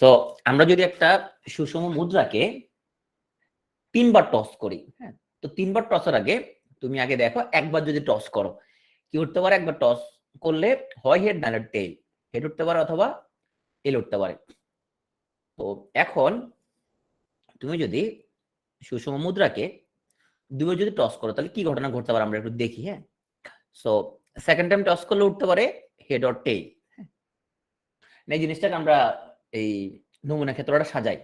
So আমরা যদি একটা সুষম মুদ্রাকে 3বার টস করি, হ্যাঁ, তো 3বার টসের আগে তুমি আগে দেখো একবার যদি টস করো কি উঠতে পারে। একবার টস করলে হয় হেড নাহলে টেল, হেড উঠতে পারে অথবা টেল উঠতে পারে। তো এখন তুমি যদি সুষম মুদ্রাকে দুবার যদি টস করো তাহলে কি ঘটনা ঘটতে পারে আমরা একটু দেখি। হ্যাঁ, সো সেকেন্ড টাইম টস করলে উঠতে পারে হেড অর টেল। এই জিনিসটাকে আমরা এই নমুনা ক্ষেত্রটা সাজাই।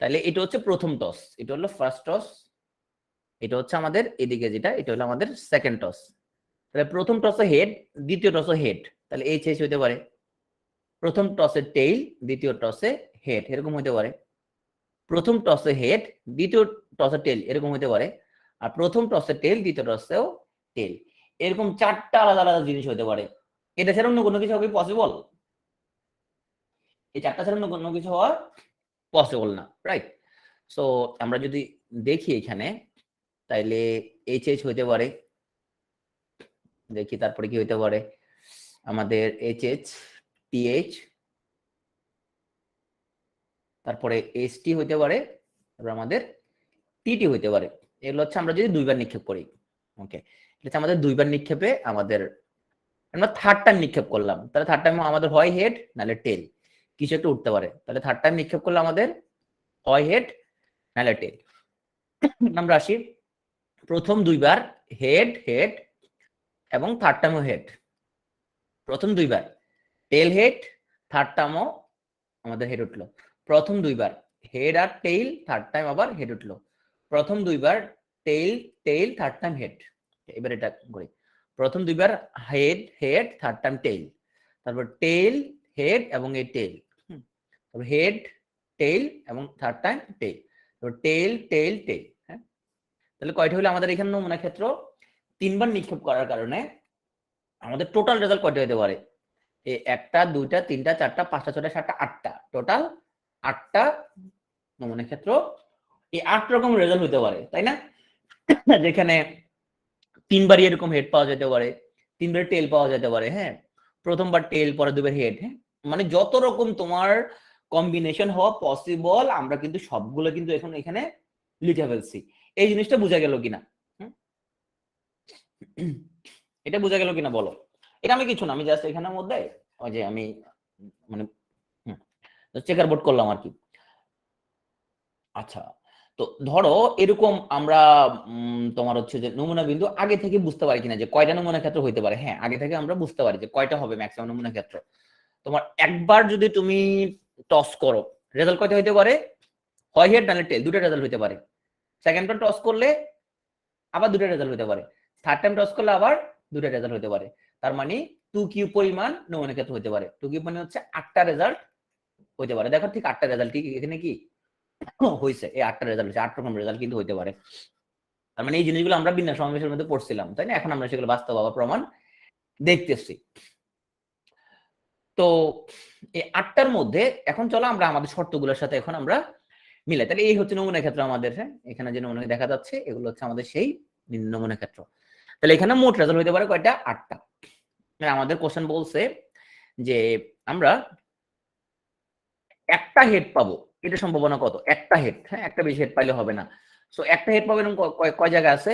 তাহলে এটা হচ্ছে প্রথম টস, এটা হলো ফার্স্ট টস, এটা হচ্ছে আমাদের এদিকে যেটা, এটা হলো আমাদের সেকেন্ড টস। তাহলে প্রথম টসে হেড, দ্বিতীয় টসে হেড, তাহলে এই চেঞ্জ হতে পারে। প্রথম টসে টেইল, দ্বিতীয় টসে হেড, এরকম হতে পারে। প্রথম টসে হেড, দ্বিতীয় টসে টেল, এরকম হতে পারে। আর প্রথম টসে টেল, দ্বিতীয় টসেও টেল, এরকম 4টা আলাদা আলাদা জিনিস হতে পারে। এটা ছাড়া অন্য কোনো কিছু হবে পসিবল? এই 4টা ছাড়া অন্য কোনো কিছু হওয়া পসিবল না, রাইট? সো আমরা যদি দেখি এখানে, তাইলে এইচ এইচ হইতে পারে, দেখি তারপরে কি হইতে পারে আমাদের এইচ এইচ টিএইচ, তারপরে এইচ টি হইতে পারে, তারপর আমাদের টিটি হইতে পারে। এগুলো হচ্ছে আমরা যদি দুইবার নিক্ষেপ করি। ওকে, এটা আমাদের দুইবার নিক্ষেপে আমাদের আমরা থার্ড টাইম নিক্ষেপ করলাম, তাহলে থার্ড টাইম আমাদের হয় হেড নাহলে টেল, কিছু একটা উঠতে পারে। তাহলে থার্ড টাইম নিক্ষেপ করলে আমাদের হয় হেড নাহলে টেল। আমরা আসি প্রথম দুইবার হেড হেড এবং থার্ড টাইমও হেড। প্রথম দুইবার টেল হেড, থার্ড টাইমও আমাদের হেড উঠলো। প্রথম দুইবার হেড আর টেইল, থার্ড টাইম আবার হেড উঠলো। প্রথম দুইবার tail tail, third time head. এবার এটা করি, প্রথম দুইবার head head, third time tail, তারপর টেইল হেড এবং এই টেইল, তারপর হেড টেইল এবং থার্ড টাইম টেইল, তারপর টেইল টেইল টেইল। হ্যাঁ, তাহলে কয়টা হলো আমাদের এখানে নমুনা ক্ষেত্র? 3বার নিক্ষেপ করার কারণে আমাদের টোটাল রেজাল্ট কয়টা হতে পারে? এই 1টা 2টা 3টা 4টা 5টা 6টা 7টা 8টা, টোটাল 8টা নমুনা ক্ষেত্র। এই 8 রকম রেজাল্ট হতে পারে, তাই না? যেখানে 3বারই এরকম হেড পাওয়া যেতে পারে, 3বার টেল পাওয়া যেতে পারে। হ্যাঁ, প্রথমবার টেল, পরে 2বার হেড। হ্যাঁ, মানে যত রকম তোমার কম্বিনেশন হওয়া পসিবল আমরা কিন্তু সবগুলো কিন্তু এখন এখানে লিখে ফেলছি। এই জিনিসটা বোঝা গেল কিনা? এটা বোঝা গেল কিনা বলো? এটা আমি কিছু না, আমি জাস্ট এখানের মধ্যে ওই যে আমি মানে চেকার বোর্ড করলাম আর কি। আচ্ছা, তো ধরো এরকম আমরা তোমার হচ্ছে যে নমুনা বিন্দু আগে থেকে বুঝতে পারি কিনা যে কয়টা নমুনা ক্ষেত্র হইতে পারে। হ্যাঁ, আগে থেকে আমরা বুঝতে পারি যে কয়টা হবে ম্যাক্সিমাম নমুনা ক্ষেত্র। তোমার একবার যদি তুমি টস করো, রেজাল্ট কয়টা হইতে পারে? হয় হেড নাহলে টেল, দুটো রেজাল্ট হইতে পারে। সেকেন্ড টাইম টস করলে আবার দুটো রেজাল্ট হইতে পারে। থার্ড টাইম টস করলে আবার দুটো রেজাল্ট হইতে পারে। তার মানে 2 কিউ পরিমাণ নমুনা ক্ষেত্র হইতে পারে। 2 কিউ মানে হচ্ছে 8টা রেজাল্ট হইতে পারে। দেখো ঠিক 8টা রেজাল্ট ঠিক এখানে কি হয়েছে, এই 8টা রেজাল্ট হচ্ছে, 8 রকম রেজাল্ট কিন্তু হইতে পারে। তার মানে এই জিনিসগুলো আমরা বিন্যাস সমাবেশের মধ্যে পড়ছিলাম, তাই না? এখন আমরা সেগুলো বাস্তব প্রমাণ দেখতেছি। তো এই 8টার মধ্যে এখন চলো আমরা আমাদের শর্তগুলোর সাথে এখন আমরা মিলাই। তাহলে এই হচ্ছে নমুনা ক্ষেত্র আমাদের। হ্যাঁ, এখানে যে নমুনা দেখা যাচ্ছে এগুলো হচ্ছে আমাদের সেই নমুনা ক্ষেত্র। তাহলে এখানে মোট রেজাল্ট হইতে পারে কয়টা? 8টা। আমাদের কোশ্চেন বলছে যে আমরা একটা হেড পাবো, এটা সম্ভাবনা কত? একটা হেড। হ্যাঁ, একটা বেশি হেড পাইলে হবে না। সো একটা হেড পাবো এরকম কয় জায়গা আছে?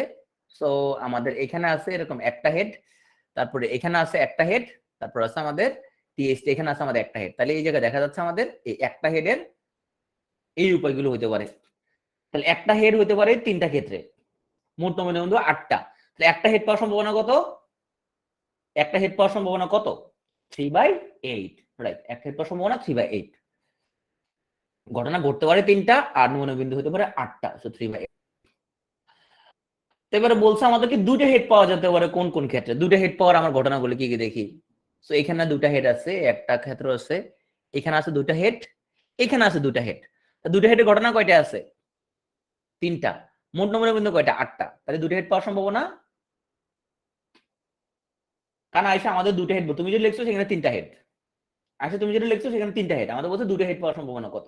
সো আমাদের এখানে আছে এরকম একটা হেড, তারপরে এখানে আছে একটা হেড, তারপর আছে আমাদের টিএসটি, এখানে আছে আমাদের একটা হেড। তাহলে এই জায়গায় দেখা যাচ্ছে আমাদের এই একটা হেডের এই উপায়গুলো হতে পারে। তাহলে একটা হেড হতে পারে 3টা ক্ষেত্রে, মোট নমুনা বিন্দু 8টা। তাহলে একটা হেড পাওয়ার সম্ভাবনা কত? একটা হেড পাওয়ার সম্ভাবনা কত? 3/8, রাইট? একটা হেড পাওয়ার সম্ভাবনা 3/8। ঘটনা ঘটতে পারে 3টা আর নমুনা বিন্দু হতে পারে 8টা, সো 3/8। এবারে বলছে আমাদেরকে 2টা হেড পাওয়া যেতে পারে কোন কোন ক্ষেত্রে। 2টা হেড পাওয়ার আমার ঘটনাগুলো কি কি দেখি। সো এখানে 2টা হেড আছে, একটা ক্ষেত্র আছে, এখানে আছে 2টা হেড, এখানে আছে 2টা হেড। 2টা হেডের ঘটনা কয়টা আছে? 3টা। মোট নমুনা বিন্দু কয়টা? 8টা। তাহলে 2টা হেড পাওয়ার সম্ভাবনা, কারণ আয়সা আমাদের 2টা হেড, তুমি যদি লিখছো সেখানে 3টা হেড। আচ্ছা, তুমি যেটা লিখছো সেখানে 3টা হেড, আমাদের বলছে 2টা হেড পাওয়ার সম্ভাবনা কত।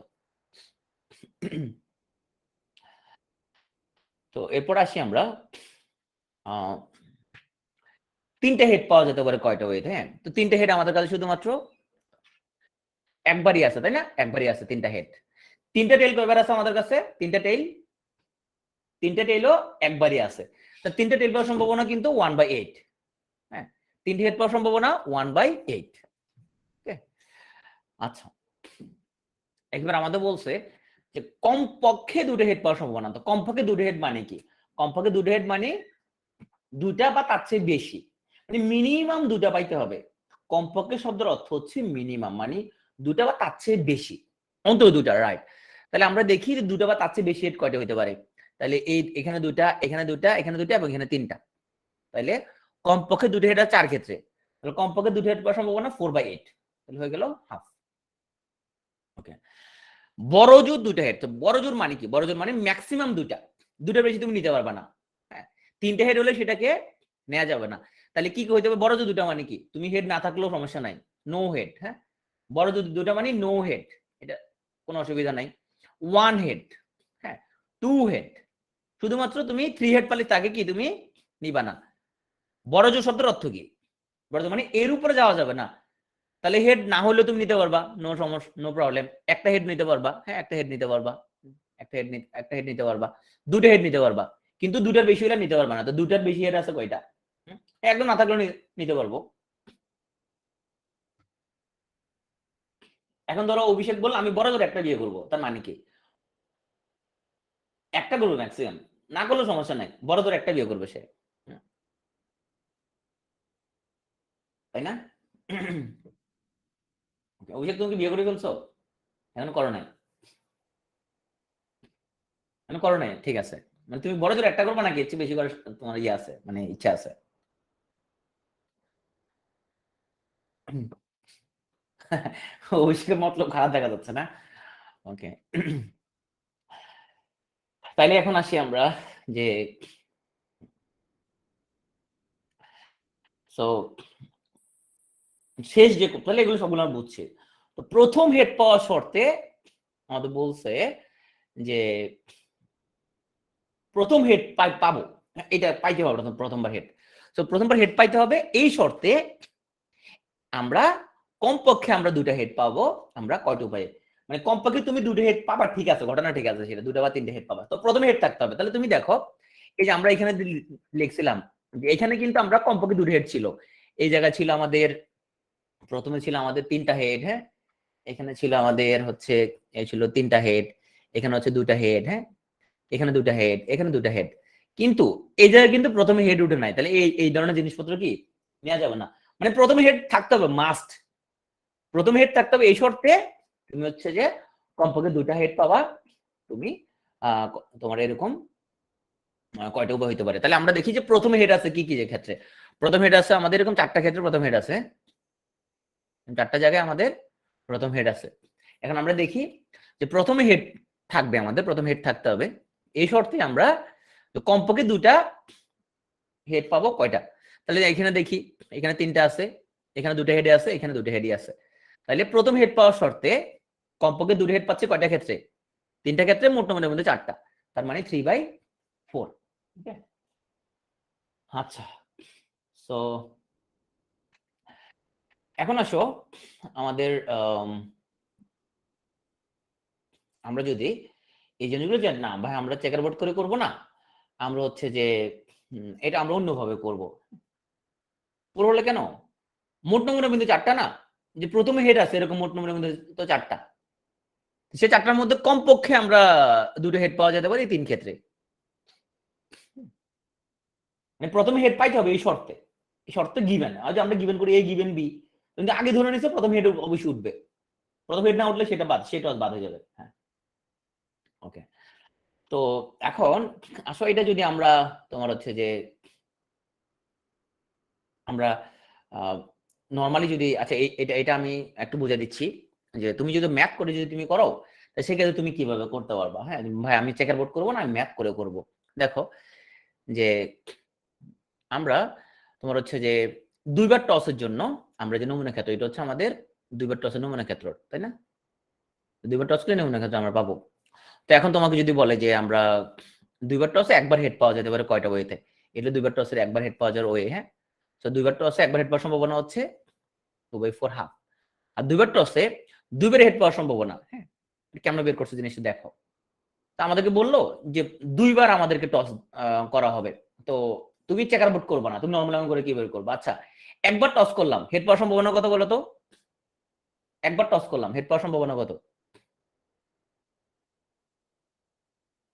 তো এরপর আসি আমরা 3টা হেড পাওয়া যেতে পারে কয়টা ওয়েট। হ্যাঁ, তো 3টা হেড আমাদের কাছে শুধুমাত্র একবারই আছে, তাই না? একবারই আছে তিনটা হেড। তিনটা টেইল কয়বার আছে আমাদের কাছে? তিনটা টেইলও একবারই আছে। তো তিনটা টেইল পাওয়ার সম্ভাবনা কিন্তু 1/8। হ্যাঁ, তিনটে হেড পাওয়ার সম্ভাবনা 1/8। ওকে, আচ্ছা একবার আমাদের বলছে যে কমপক্ষে দুটো হেড পাওয়ার সম্ভাবনা। তো কমপক্ষে দুটো হেড মানে কি? কমপক্ষে দুটো হেড মানে দুটা বা তার চেয়ে বেশি, মানে মিনিমাম দুটা পাইতে হবে। কমপক্ষে শব্দের অর্থ হচ্ছে মিনিমাম, মানে দুটা বা তার চেয়ে বেশি, অন্তত দুটা, রাইট? তাহলে আমরা দেখি যে দুটা বা তার চেয়ে বেশি হেড কয়টা হতে পারে। তাহলে এই এখানে দুটা, এখানে দুটা, এখানে দুটা এবং এখানে তিনটা। তাহলে কমপক্ষে দুটো হেড আছে 4 ক্ষেত্রে। তাহলে কমপক্ষে দুটো হেড পাওয়ার সম্ভাবনা 4/8, তাহলে হয়ে গেল হাফ। ওকে, বড় জোর দুটো হেড। তো বড় জোর মানে কি? বড় জোর মানে ম্যাক্সিমাম দুটা, দুটার বেশি তুমি নিতে পারবে না। হ্যাঁ, তিনটে হেড হলে সেটাকে নেওয়া যাবে না। তাহলে কি হইতে হবে? বড় জোর দুটা মানে কি? তুমি হেড না থাকলেও সমস্যা নাই, নো হেড। হ্যাঁ, বড় জোর দুটা মানে নো হেড, এটা কোনো অসুবিধা নাই। ওয়ান হেড, হ্যাঁ, টু হেড, শুধুমাত্র তুমি 3 হেড পালে তাকে কি তুমি নিবা না। বড় জোর শব্দের অর্থ কি? বড় জোর মানে এর উপরে যাওয়া যাবে না। তাহলে হেড না হলেও তুমি নিতে পারবা, নো সমস্যা, নো প্রবলেম। একটা হেড নিতে পারবা, হ্যাঁ একটা হেড নিতে পারবা, একটা হেড নিতে পারবা, দুটো হেড নিতে পারবা, কিন্তু দুটার বেশি হলে নিতে পারবা না। তো দুটার বেশি হেড আছে কয়টা? একদম না থাকলেও নিতে পারবো। এখন ধরো অভিষেক বলল আমি বড় জোর একটা বিয়ে করবো, তার মানে কি? একটা করবো ম্যাক্সিমাম, না করলেও সমস্যা নাই, বড় জোর একটা বিয়ে করবে সে, তাই না? অভিষেক তুমি কি বিয়ে করে ফেলছো? এখন করো নাই? এখন করো নাই, ঠিক আছে। মানে তুমি বড় জোর একটা করবে নাকি এর চেয়ে বেশি করে তোমার ইয়ে আছে, মানে ইচ্ছা আছে? অভিষেকের মতলব খারাপ দেখা যাচ্ছে না? ওকে, তাইলে এখন আসি আমরা যে সো শেষ যে, তাহলে এগুলো সবগুলো আমরা বুঝছি। তো প্রথম হেড পাওয়ার শর্তে আমাদের বলছে যে প্রথম হেড পাবো, এটা পাইতে হবে প্রথমবার হেড। তো প্রথমবার হেড পাইতে হবে, এই শর্তে আমরা কমপক্ষে আমরা দুটা হেড পাবো। আমরা কয়টা উপায়ে, মানে কমপক্ষে তুমি দুটো হেড পাবা, ঠিক আছে, ঘটনা ঠিক আছে, সেটা দুটো বা তিনটে হেড পাবা। তো প্রথমে হেড থাকতে হবে। তাহলে তুমি দেখো এই যে আমরা এখানে লিখছিলাম যে এখানে কিন্তু আমরা কমপক্ষে দুটো হেড ছিল। এই জায়গায় ছিল আমাদের, প্রথমে ছিল আমাদের তিনটা হেড, হ্যাঁ, এখানে ছিল আমাদের হচ্ছে এই ছিল তিনটা হেড, এখানে হচ্ছে দুটা হেড, হ্যাঁ, এখানে দুটা হেড, এখানে দুটা হেড। কিন্তু এই জায়গায় কিন্তু প্রথমে হেড উঠে নাই, তাহলে এই এই ধরনের জিনিসপত্র কি নেওয়া যাবে না। মানে প্রথমে হেড থাকতে হবে, মাস্ট প্রথমে হেড থাকতে হবে। এই শর্তে তুমি হচ্ছে যে কমপক্ষে দুটা হেড পাবা তুমি। তোমার এরকম কয়টা উপায় হইতে পারে। তাহলে আমরা দেখি যে প্রথমে হেড আছে কি কি যে ক্ষেত্রে। প্রথম হেড আছে আমাদের এরকম 4টা ক্ষেত্রে প্রথম হেড আছে, 4টা জায়গায় আমাদের প্রথম হেড আছে। এখন আমরা দেখি যে প্রথমে হেড থাকবে, আমাদের প্রথম হেড থাকতে হবে। এই শর্তে আমরা কমপক্ষে দুটা হেড পাবো কয়টা। তাহলে এখানে দেখি, এখানে তিনটা আছে, এখানে দুটো হেডে আছে, এখানে দুটো হেডই আছে। তাহলে প্রথম হেড পাওয়ার শর্তে কমপক্ষে দুটো হেড পাচ্ছে কয়টা ক্ষেত্রে? তিনটা ক্ষেত্রে, মোট নম্বরের মধ্যে 4টা, তার মানে 3/4। আচ্ছা, সো এখন আসো আমাদের আমরা যদি এই জিনিসগুলো যে না ভাই আমরা চেকার বোর্ড করে করবো না, আমরা হচ্ছে যে এটা আমরা অন্যভাবে করব। পুরো হলে কেন? মোট নম্বরের মধ্যে 4টা না, যে প্রথমে হেড আছে এরকম মোট নম্বরের মধ্যে তো 4টা, সে 4টার মধ্যে কমপক্ষে আমরা দুটো হেড পাওয়া যেতে পারে 3 ক্ষেত্রে। মানে প্রথমে হেড পাইতে হবে এই শর্তে, এই শর্তে গিভেন। আজ আমরা গিভেন করি এ গিভেন বি, কিন্তু আগে ধরে নিছে প্রথম হেড অবশ্যই উঠবে, প্রথম হেড না উঠলে সেটা বাদ, সেটা বাদ হয়ে যাবে। হ্যাঁ, ওকে। তো এখন আসলে এটা যদি আমরা তোমার হচ্ছে যে আমরা নরমালি যদি, আচ্ছা এটা এটা আমি একটু বুঝে দিচ্ছি যে তুমি যদি ম্যাথ করে যদি তুমি করো, সেক্ষেত্রে তুমি কিভাবে করতে পারবা। হ্যাঁ ভাই আমি চেকার বোর্ড করবো না, আমি ম্যাথ করে করব। দেখো যে আমরা তোমার হচ্ছে যে দুইবার টসের জন্য আমরা যে নমুনা ক্ষেত্র, এটা হচ্ছে আমাদের দুইবার টসের নমুনা ক্ষেত্র, তাই না? দুইবার টস করলে নমুনা ক্ষেত্র আমরা পাবো। তো এখন তোমাকে যদি বলে যে আমরা দুইবার টসে একবার হেড পাওয়া যেতে পারে কয়টা ওয়েতে, এটা দুইবার টসের একবার হেড পাওয়া যাওয়ার ওয়ে। হ্যাঁ, তো দুইবার টসে একবার হেড পাওয়ার সম্ভাবনা হচ্ছে 2/4 হাফ। আর দুইবার টসে দুইবার হেড পাওয়ার সম্ভাবনা। হ্যাঁ, কেমন বের করছে জিনিসটা দেখো। তা আমাদেরকে বললো যে দুইবার আমাদেরকে টস করা হবে। তো তুমি চেকার বোর্ড করবে না, তুমি নর্মাল করে কি বের করবে? আচ্ছা, একবার টস করলাম, হেড পাওয়ার সম্ভাবনা কত বলো তো? একবার টস করলাম, হেড পাওয়ার সম্ভাবনা কত?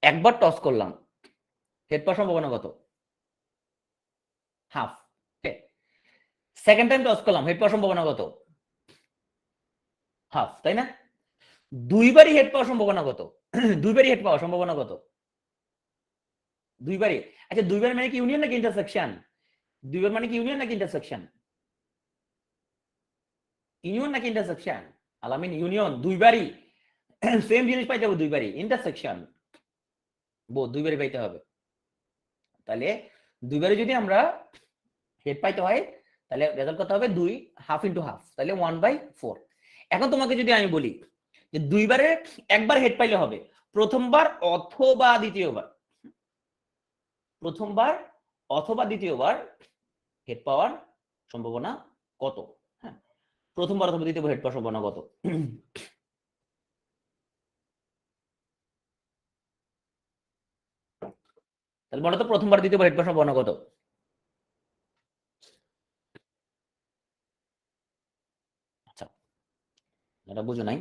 একবার টস করলাম, হেড পাওয়ার সম্ভাবনা কত? হাফ। সেকেন্ড টাইম টস করলাম, হেড পাওয়ার সম্ভাবনা কত? হাফ, তাই না? দুইবারই হেড পাওয়ার সম্ভাবনা কত? দুইবারই হেড পাওয়ার সম্ভাবনা কত? দুইবারই। আচ্ছা, দুইবার মানে কি ইউনিয়ন নাকি ইন্টারসেকশন? দুইবার মানে কি ইউনিয়ন নাকি ইন্টারসেকশন? ইউনিয়ন নাকি ইন্টারসেকশন? আলামিন ইউনিয়ন, দুইবারই সেম জিনিস পাইতে হবে, দুইবারই ইন্টারসেকশন দুইবারই পাইতে হবে। তাহলে দুইবারই যদি আমরা হেড পাইতে হয় তাহলে রেজাল্ট কত হবে? 2 হাফ ইনটু হাফ, তাহলে 1/4। এখন তোমাকে যদি আমি বলি যে দুইবারে একবার হেড পাইলে হবে, প্রথমবার অথবা দ্বিতীয়বার, প্রথমবার অথবা দ্বিতীয়বার হেড পাওয়ার সম্ভাবনা কত? হ্যাঁ, প্রথমবার অথবা দ্বিতীয়বার হেড পাওয়ার সম্ভাবনা কত? তাহলে বলো তো প্রথমবার দ্বিতীয়বার হেড পাওয়ার সম্ভাবনা কত? আচ্ছা, এটা বুঝো নাই।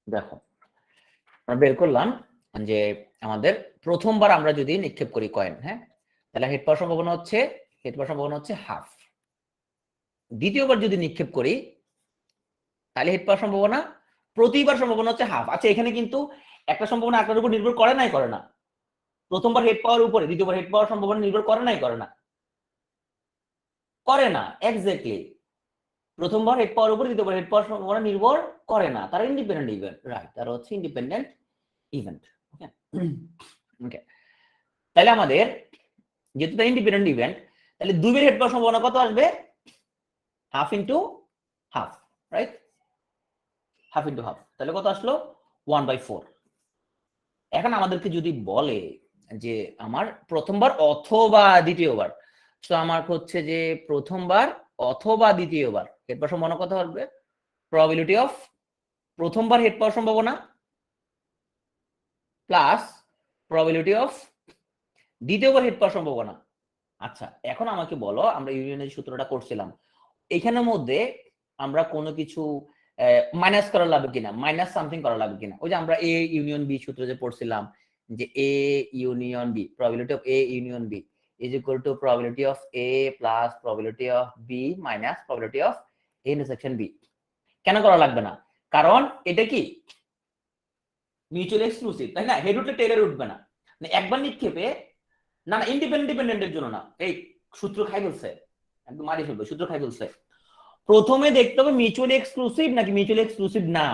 দেখো, আমরা বের করলাম যে আমাদের প্রথমবার আমরা যদি নিক্ষেপ করি কয়েন, হ্যাঁ, তাহলে হেড পাওয়ার সম্ভাবনা হচ্ছে, হেড পাওয়ার সম্ভাবনা হচ্ছে হাফ। দ্বিতীয়বার যদি নিক্ষেপ করি তাহলে হেড পাওয়ার সম্ভাবনা, প্রতিবার সম্ভাবনা হচ্ছে হাফ। আচ্ছা, এখানে কিন্তু একটা সম্ভাবনা একটার উপর নির্ভর করে নাই, করে না? প্রথমবার হেড পাওয়ার উপরে দ্বিতীয়বার হেড পাওয়ার সম্ভাবনা নির্ভর করে নাই, করে না? করে না, এক্স্যাক্টলি। প্রথমবার হেড পাওয়ার উপরে দ্বিতীয়বার হেড পাওয়ার সম্ভাবনা নির্ভর করে না, তারা ইন্ডিপেন্ডেন্ট ইভেন্ট, রাইট, তারা হচ্ছে ইন্ডিপেন্ডেন্ট ইভেন্ট। ওকে, ওকে। তাহলে আমাদের যেহেতু তারা ইন্ডিপেন্ডেন্ট ইভেন্ট, তাহলে দুইবার হেড পাওয়ার সম্ভাবনা কত আসবে? Half into half, right, half into half, তাহলে কত আসলো? 1/4। এখন আমাদেরকে যদি বলে যে আমার প্রথমবার অথবা দ্বিতীয়বার, তো আমার হচ্ছে যে প্রথমবার অথবা দ্বিতীয়বার হেড পাওয়ার সম্ভাবনা কত হবে? প্রবাবিলিটি অফ প্রথমবার হেড পাওয়ার সম্ভাবনা প্লাস প্রবাবিলিটি অফ দ্বিতীয়বার হেড পাওয়ার সম্ভাবনা। আচ্ছা, এখন আমাকে বলো, আমরা ইউনিয়নের সূত্রটা করছিলাম, এখানের মধ্যে আমরা কোনো কিছু মাইনাস করা লাগবে কিনা, মাইনাস সামথিং করা লাগবে কিনা? ওই যে আমরা এ ইউনিয়ন বি সূত্র যে পড়ছিলাম, যে A union B, probability of A union B is equal to probability of A plus probability of B minus probability of A intersection B. কেন করা লাগবে না? কারণ এটা কি মিউচুয়ালি এক্সক্লুসিভ, তাই না? হেড উঠলে টেইলের উঠবে না, মানে একবার নিক্ষেপে, না না, ইন্ডিপেন্ডেন্টের জন্য না। এই সূত্র খাই ফেলছে, একদম মারি ফেলবে, সূত্র খাই ফেলছে। প্রথমে দেখতে হবে মিউচুয়ালি এক্সক্লুসিভ নাকি মিউচুয়ালি এক্সক্লুসিভ না।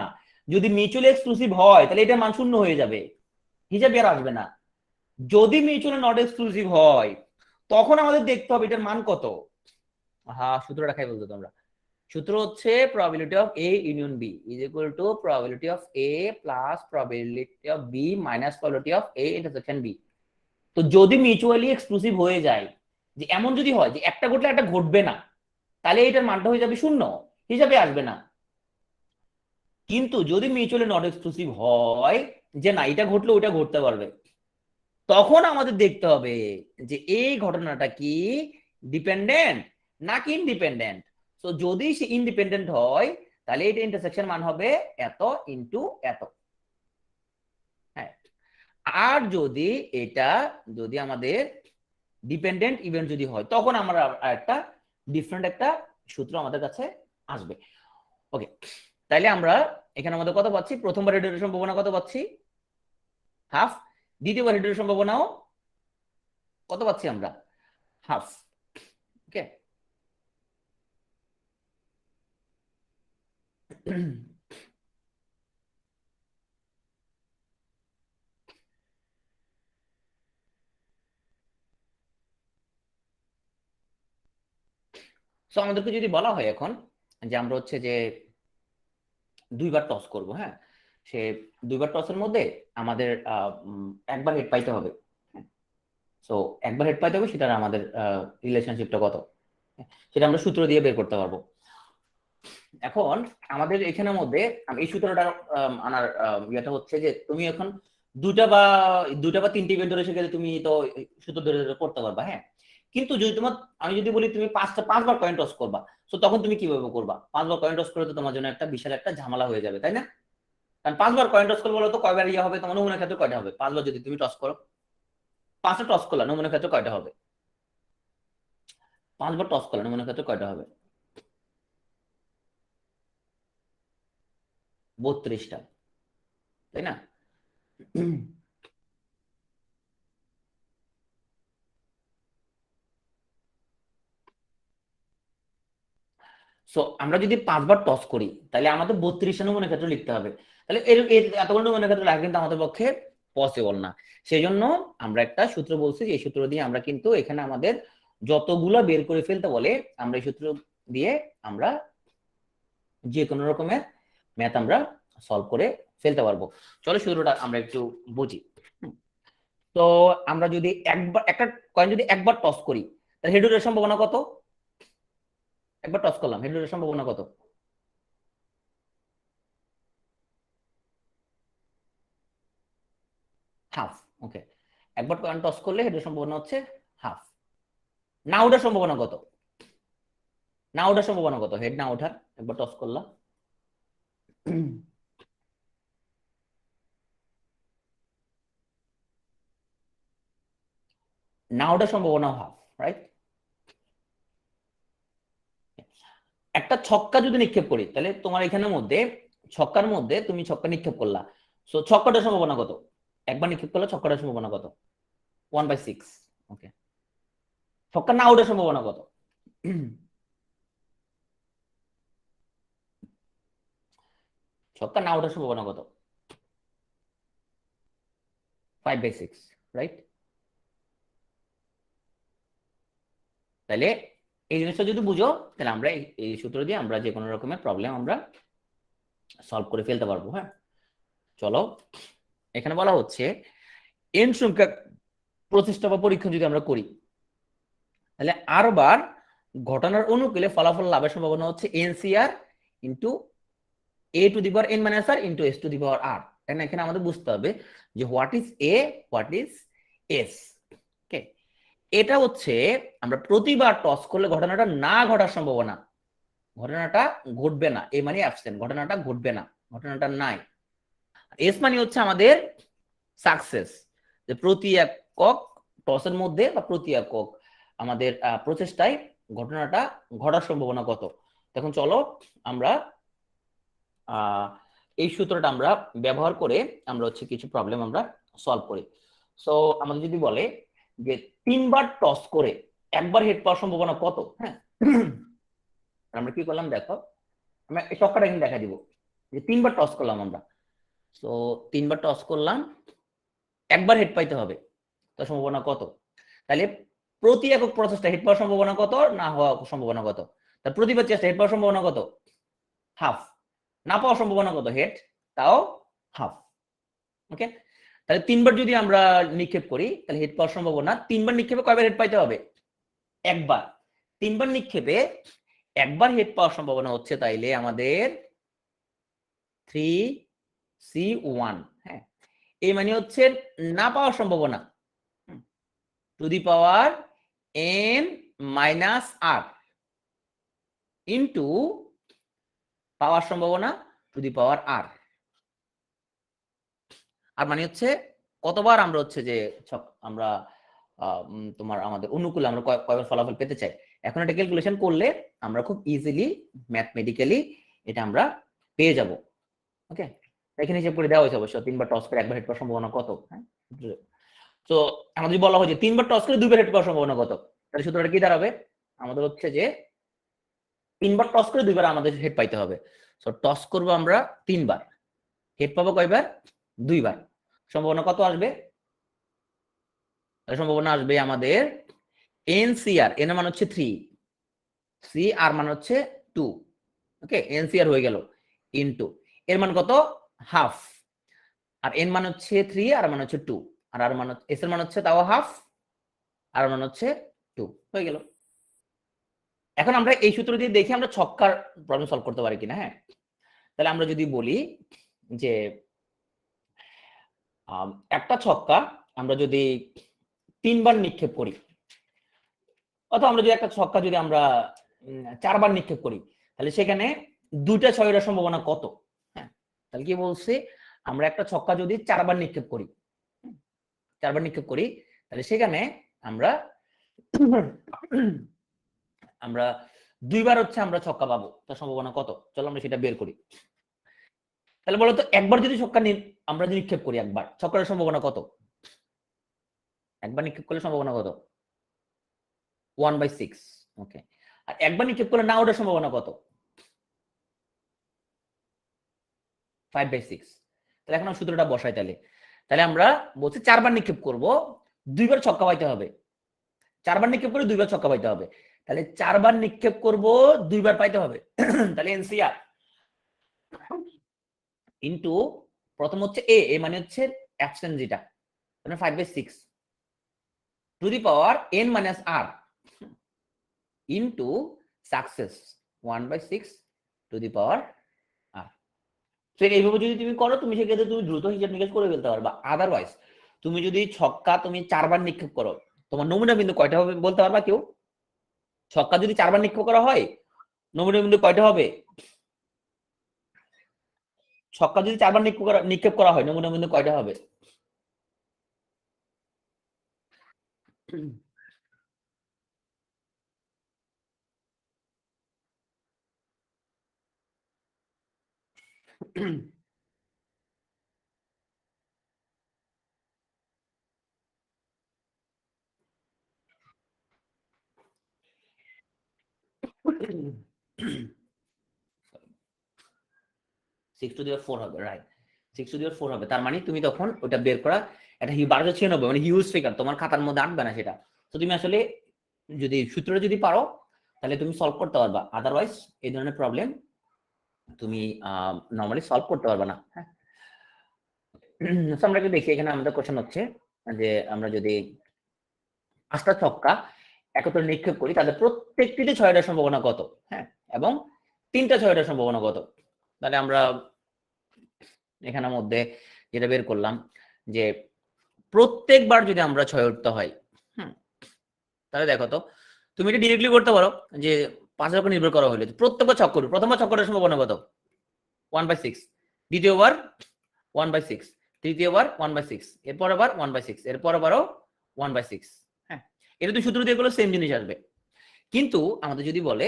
যদি মিউচুয়ালি এক্সক্লুসিভ হয় তাহলে এটার মান শূন্য হয়ে যাবে, হিসাবে আর আসবে না। যদি মিউচুয়ালি নট এক্সক্লুসিভ হয় তখন আমাদের দেখতে হবে এটার মান কত। হ্যাঁ, সূত্রটা খাই বলতো তোমরা। সূত্র হচ্ছে probability of A union B is equal to probability of A plus probability of B minus probability of A intersection B. তো যদি মিউচুয়ালি এক্সক্লুসিভ হয়ে যায়, যে এমন যদি হয় যে একটা ঘটলে একটা ঘটবে না, তাহলে এটার মানটা হয়ে যাবে শূন্য, হিসাবে আসবে না। কিন্তু যদি মিউচুয়ালি নট এক্সক্লুসিভ হয়, যে না এটা ঘটলে ওইটা ঘটতে পারবে, তখন আমাদের দেখতে হবে যে এই ঘটনাটা কি ডিপেন্ডেন্ট নাকি ইন্ডিপেন্ডেন্ট। তো যদি সে ইন্ডিপেন্ডেন্ট হয় তাহলে এটা ইন্টারসেকশন মান হবে এত ইনটু এত। হ্যাঁ, আর যদি এটা, যদি আমাদের ডিপেন্ডেন্ট ইভেন্ট যদি হয়, তখন আমরা একটা ডিফারেন্ট একটা সূত্র আমাদের কাছে আসবে। ওকে, তাইলে আমরা এখানে আমাদের কত পাচ্ছি? প্রথমবার হেডের সম্ভাবনা কত পাচ্ছি? হাফ। দ্বিতীয়বার হেডের সম্ভাবনাও কত পাচ্ছি আমরা? হাফ। ওকে, সো আমাদেরকে যদি বলা হয় এখন যে আমরা হচ্ছে যে দুইবার টস করব, হ্যাঁ, সে দুইবার টসের মধ্যে আমাদের একবার হেড পাইতে হবে, সো একবার হেড পাইতে হবে, সেটার আমাদের রিলেশনশিপটা কত সেটা আমরা সূত্র দিয়ে বের করতে পারবো। এখন আমাদের এখানের মধ্যে এই সূত্রটা আনার ইয়েটা হচ্ছে যে তুমি এখন দুটা বা তিনটি ইভেন্ট ধরে শিখে তুমি তো সূত্র ধরে ধরে করতে পারবা, হ্যাঁ। কিন্তু যদি আমি যদি বলি তুমি পাঁচবার কয়েন টস করবা, তো তখন তুমি কিভাবে করবা? 5বার কয়েন টস করে তো তোমার জন্য একটা বিশাল একটা ঝামেলা হয়ে যাবে, তাই না? কারণ 5বার কয়েন টস করলে বলো তো কয়বার ইয়ে হবে? তোমার নমুনার ক্ষেত্রে কয়টা হবে? 5বার যদি তুমি টস করো, 5টা টস করলা, নমুনার ক্ষেত্রে কয়টা হবে? 5বার টস করলা, নমুনার ক্ষেত্রে কয়টা হবে? 32টা, তাই না? সো আমরা যদি 5বার টস করি তাহলে আমাদের 32টা নমুনার ক্ষেত্রে লিখতে হবে। তাহলে এতগুলো নমুনার ক্ষেত্রে লেখা কিন্তু আমাদের পক্ষে পসিবল না। সেই জন্য আমরা একটা সূত্র বলছি, যে এই সূত্র দিয়ে আমরা কিন্তু এখানে আমাদের যতগুলো বের করে ফেলতে বলে আমরা এই সূত্র দিয়ে আমরা যে কোনো রকমের ম্যাথ আমরা সলভ করে ফেলতে পারবো। চলো সূত্রটা আমরা একটু বুঝি। তো আমরা যদি একটা কয়েন যদি একবার টস করি তাহলে হেড উডের সম্ভাবনা কত? একবার টস করলাম, হেড উডের সম্ভাবনা কত? হাফ। ওকে, একবার কয়েন টস করলে হেডের সম্ভাবনা হচ্ছে হাফ। না ওঠার সম্ভাবনা কত? না ওঠার সম্ভাবনা কত? হেড না ওঠার, একবার টস করলাম। না ওঠার সম্ভাবনা হাফ, রাইট? একটা ছক্কা যদি নিক্ষেপ করি তাহলে তোমার এখানের মধ্যে ছক্কার মধ্যে তুমি ছক্কা নিক্ষেপ করলা, সো ছক্কাটার সম্ভাবনা কত? একবার নিক্ষেপ করলে ছক্কাটার সম্ভাবনা কত? 1/6। ওকে, ছক্কা না ওঠার সম্ভাবনা কত? ছক্কা না ওঠার সম্ভাবনা কত? 5/6, রাইট? তাহলে এই জিনিসটা যদি বুঝো তাহলে আমরা এই সূত্র দিয়ে আমরা যে কোনো রকমের প্রবলেম আমরা সলভ করে ফেলতে পারবো, হ্যাঁ। চলো, এখানে বলা হচ্ছে এন সংখ্যা প্রচেষ্টা বা পরীক্ষা যদি আমরা করি তাহলে আর বার ঘটনার অনুকূলে ফলাফল লাভের সম্ভাবনা হচ্ছে NCR into a to the power n minus r into s to the power r. এখানে আমাদের বুঝতে হবে যে what is a, what is s. Okay, এটা হচ্ছে আমরা প্রতিবার টস করলে ঘটনাটা না ঘটার সম্ভাবনা, ঘটনাটা ঘটবে না, এ মানে অ্যাবসেন্ট, ঘটনাটা ঘটবে না, ঘটনাটা নাই। এস মানে হচ্ছে আমাদের সাকসেস, যে প্রতি একক টসের মধ্যে বা প্রতি একক আমাদের প্রচেষ্টায় ঘটনাটা ঘটার সম্ভাবনা কত। এখন চলো আমরা এই সূত্রটা আমরা ব্যবহার করে আমরা হচ্ছে কিছু প্রবলেম আমরা সলভ করি। সো আমাদের যদি বলে যে 3বার টস করে একবার হেড পাওয়ার সম্ভাবনা কত, হ্যাঁ। আমরা কি করলাম দেখো, আমরা এই ছক্কাটা কিন্তু দেখা দিব যে 3বার টস করলাম আমরা। সো 3বার টস করলাম, একবার হেড পাইতে হবে, তার সম্ভাবনা কত? তাহলে প্রতি একক প্রচেষ্টা হেড পাওয়ার সম্ভাবনা কত, না হওয়ার সম্ভাবনা কত? তার প্রতিবার চেষ্টা হেড পাওয়ার সম্ভাবনা কত? হাফ। না পাওয়ার সম্ভাবনা কত? হেড, তাও হাফ। ওকে, তাহলে 3বার যদি আমরা নিক্ষেপ করি তাহলে হেড পাওয়ার সম্ভাবনা 3বার নিক্ষেপে কয়বার হেড পাইতে হবে? একবার। 3বার নিক্ষেপে একবার হেড পাওয়ার সম্ভাবনা হচ্ছে তাইলে আমাদের 3C1, হ্যাঁ। এই মানে হচ্ছে না পাওয়ার সম্ভাবনা to the power n minus r into পাওয়ার সম্ভাবনা টু দি পাওয়ার আর। আর মানে হচ্ছে কতবার আমরা হচ্ছে যে আমরা তোমার আমাদের অনুকূলে আমরা কয়বার ফলাফল পেতে চাই। এখন এটা ক্যালকুলেশন করলে আমরা খুব ইজিলি ম্যাথমেটিক্যালি এটা আমরা পেয়ে যাব। ওকে, এখানে হিসাব করে দেওয়া হয়েছে অবশ্য 3বার টস করে একবার হেড পাওয়ার সম্ভাবনা কত, হ্যাঁ। তো আমাদের যদি বলা হয় যে 3বার টস করে 2বার হেড পাওয়ার সম্ভাবনা কত, তাহলে সূত্রটা কি দাঁড়াবে? আমাদের হচ্ছে যে 3বার টস করে 2বার আমাদের হেড পাইতে হবে। সো টস করব আমরা 3বার, হেড পাবো কয়বার? 2বার। সম্ভাবনা কত আসবে? সম্ভাবনা আসবে আমাদের এনসিআর, এন এর মান হচ্ছে 3, সি আর মান হচ্ছে 2। ওকে, এনসিআর হয়ে গেল ইনটু এর মান কত? হাফ। আর এন মান হচ্ছে 3 আর মান হচ্ছে 2, আর আর মান এস এর মান হচ্ছে তাও হাফ, আর মান হচ্ছে 2 হয়ে গেল। এখন আমরা এই সূত্র দিয়ে দেখি আমরা ছক্কার প্রবলেম সলভ করতে পারি কিনা। হ্যাঁ, তাহলে আমরা যদি বলি যে একটা ছক্কা আমরা যদি 3 বার নিক্ষেপ করি, অথবা আমরা যদি একটা ছক্কা যদি আমরা 4 বার নিক্ষেপ করি, তাহলে সেখানে 2টা 6-এর সম্ভাবনা কত? হ্যাঁ, তাহলে কি বলছি, আমরা একটা ছক্কা যদি 4 বার নিক্ষেপ করি, 4 বার নিক্ষেপ করি, তাহলে সেখানে আমরা আমরা 2 বার হচ্ছে আমরা ছক্কা পাবো, তার সম্ভাবনা কত? চলো আমরা সেটা বের করি। তাহলে বলতো একবার যদি ছক্কা আমরা যদি নিক্ষেপ করি, একবার ছক্কার সম্ভাবনা কত? একবার নিক্ষেপ করলে সম্ভাবনা কত? 1/6। ওকে, আর একবার নিক্ষেপ করলে না ওঠার সম্ভাবনা কত? 5/6। তাহলে এখন সূত্রটা বসাই। তাহলে আমরা বলছি 4 বার নিক্ষেপ করব, 2 বার ছক্কা পাইতে হবে। 4 বার নিক্ষেপ করে 2 বার ছক্কা পাইতে হবে। তাহলে 4 বার নিক্ষেপ করব, 2 বার পাইতে হবে। তাহলে এনসিআর ইনটু প্রথম হচ্ছে এ মানে হচ্ছে অ্যাবসেন্ট যেটা, মানে 5/6 two the power n minus r into success 1/6 two the power r। তো এইভাবে যদি তুমি করো, তুমি সেক্ষেত্রে তুমি দ্রুত হিসাব নিকাশ করে ফেলতে পারবা। আদারওয়াইজ তুমি যদি ছক্কা তুমি 4 বার নিক্ষেপ করো, তোমার নমুনা বিন্দু কয়টা হবে বলতে পারবা কেউ? ছক্কা যদি 4 বার নিক্ষেপ করা হয়, নমুনা বিন্দু কয়টা হবে? ছক্কা যদি 4 বার নিক্ষেপ করা হয়, নমুনা বিন্দু কয়টা হবে? সিক্স টু দি পাওয়ার 4 হবে, রাইট। 6 টু দি পাওয়ার 4 হবে। তার মানে তুমি তখন ওটা বের করা, এটা 1296 মানে হিউজ ফিগার, তোমার খাতার মধ্যে আঁকবে না সেটা। তো তুমি আসলে যদি সূত্রটা যদি পারো, তাহলে তুমি সলভ করতে পারবা। আদারওয়াইজ এই ধরনের প্রবলেম তুমি নরমালি সলভ করতে পারবা না। হ্যাঁ, আমরা একটু দেখি, এখানে আমাদের কোশ্চেন হচ্ছে যে আমরা যদি 5টা ছক্কা একত্রে নিক্ষেপ করি, তাদের প্রত্যেকটিতে 6টার সম্ভাবনা কত? হ্যাঁ, এবং 3টা 6টার সম্ভাবনা কত? তাহলে আমরা এখানের মধ্যে যেটা বের করলাম যে প্রত্যেকবার যদি আমরা 6 উঠতে হয়, তাহলে দেখো তো, তুমি এটা ডিরেক্টলি করতে পারো যে 5 উপর নির্ভর করা হলে প্রত্যেকবার ছক করবে, প্রথমবার ছক করার সম্ভাবনা কত? 1/6, দ্বিতীয়বার 1/6, তৃতীয়বার 1/6, এরপর আবার 1/6, এরপর আবারও 1/6। হ্যাঁ, এটা তুই সূত্র দিয়ে করলে সেম জিনিস আসবে। কিন্তু আমাদের যদি বলে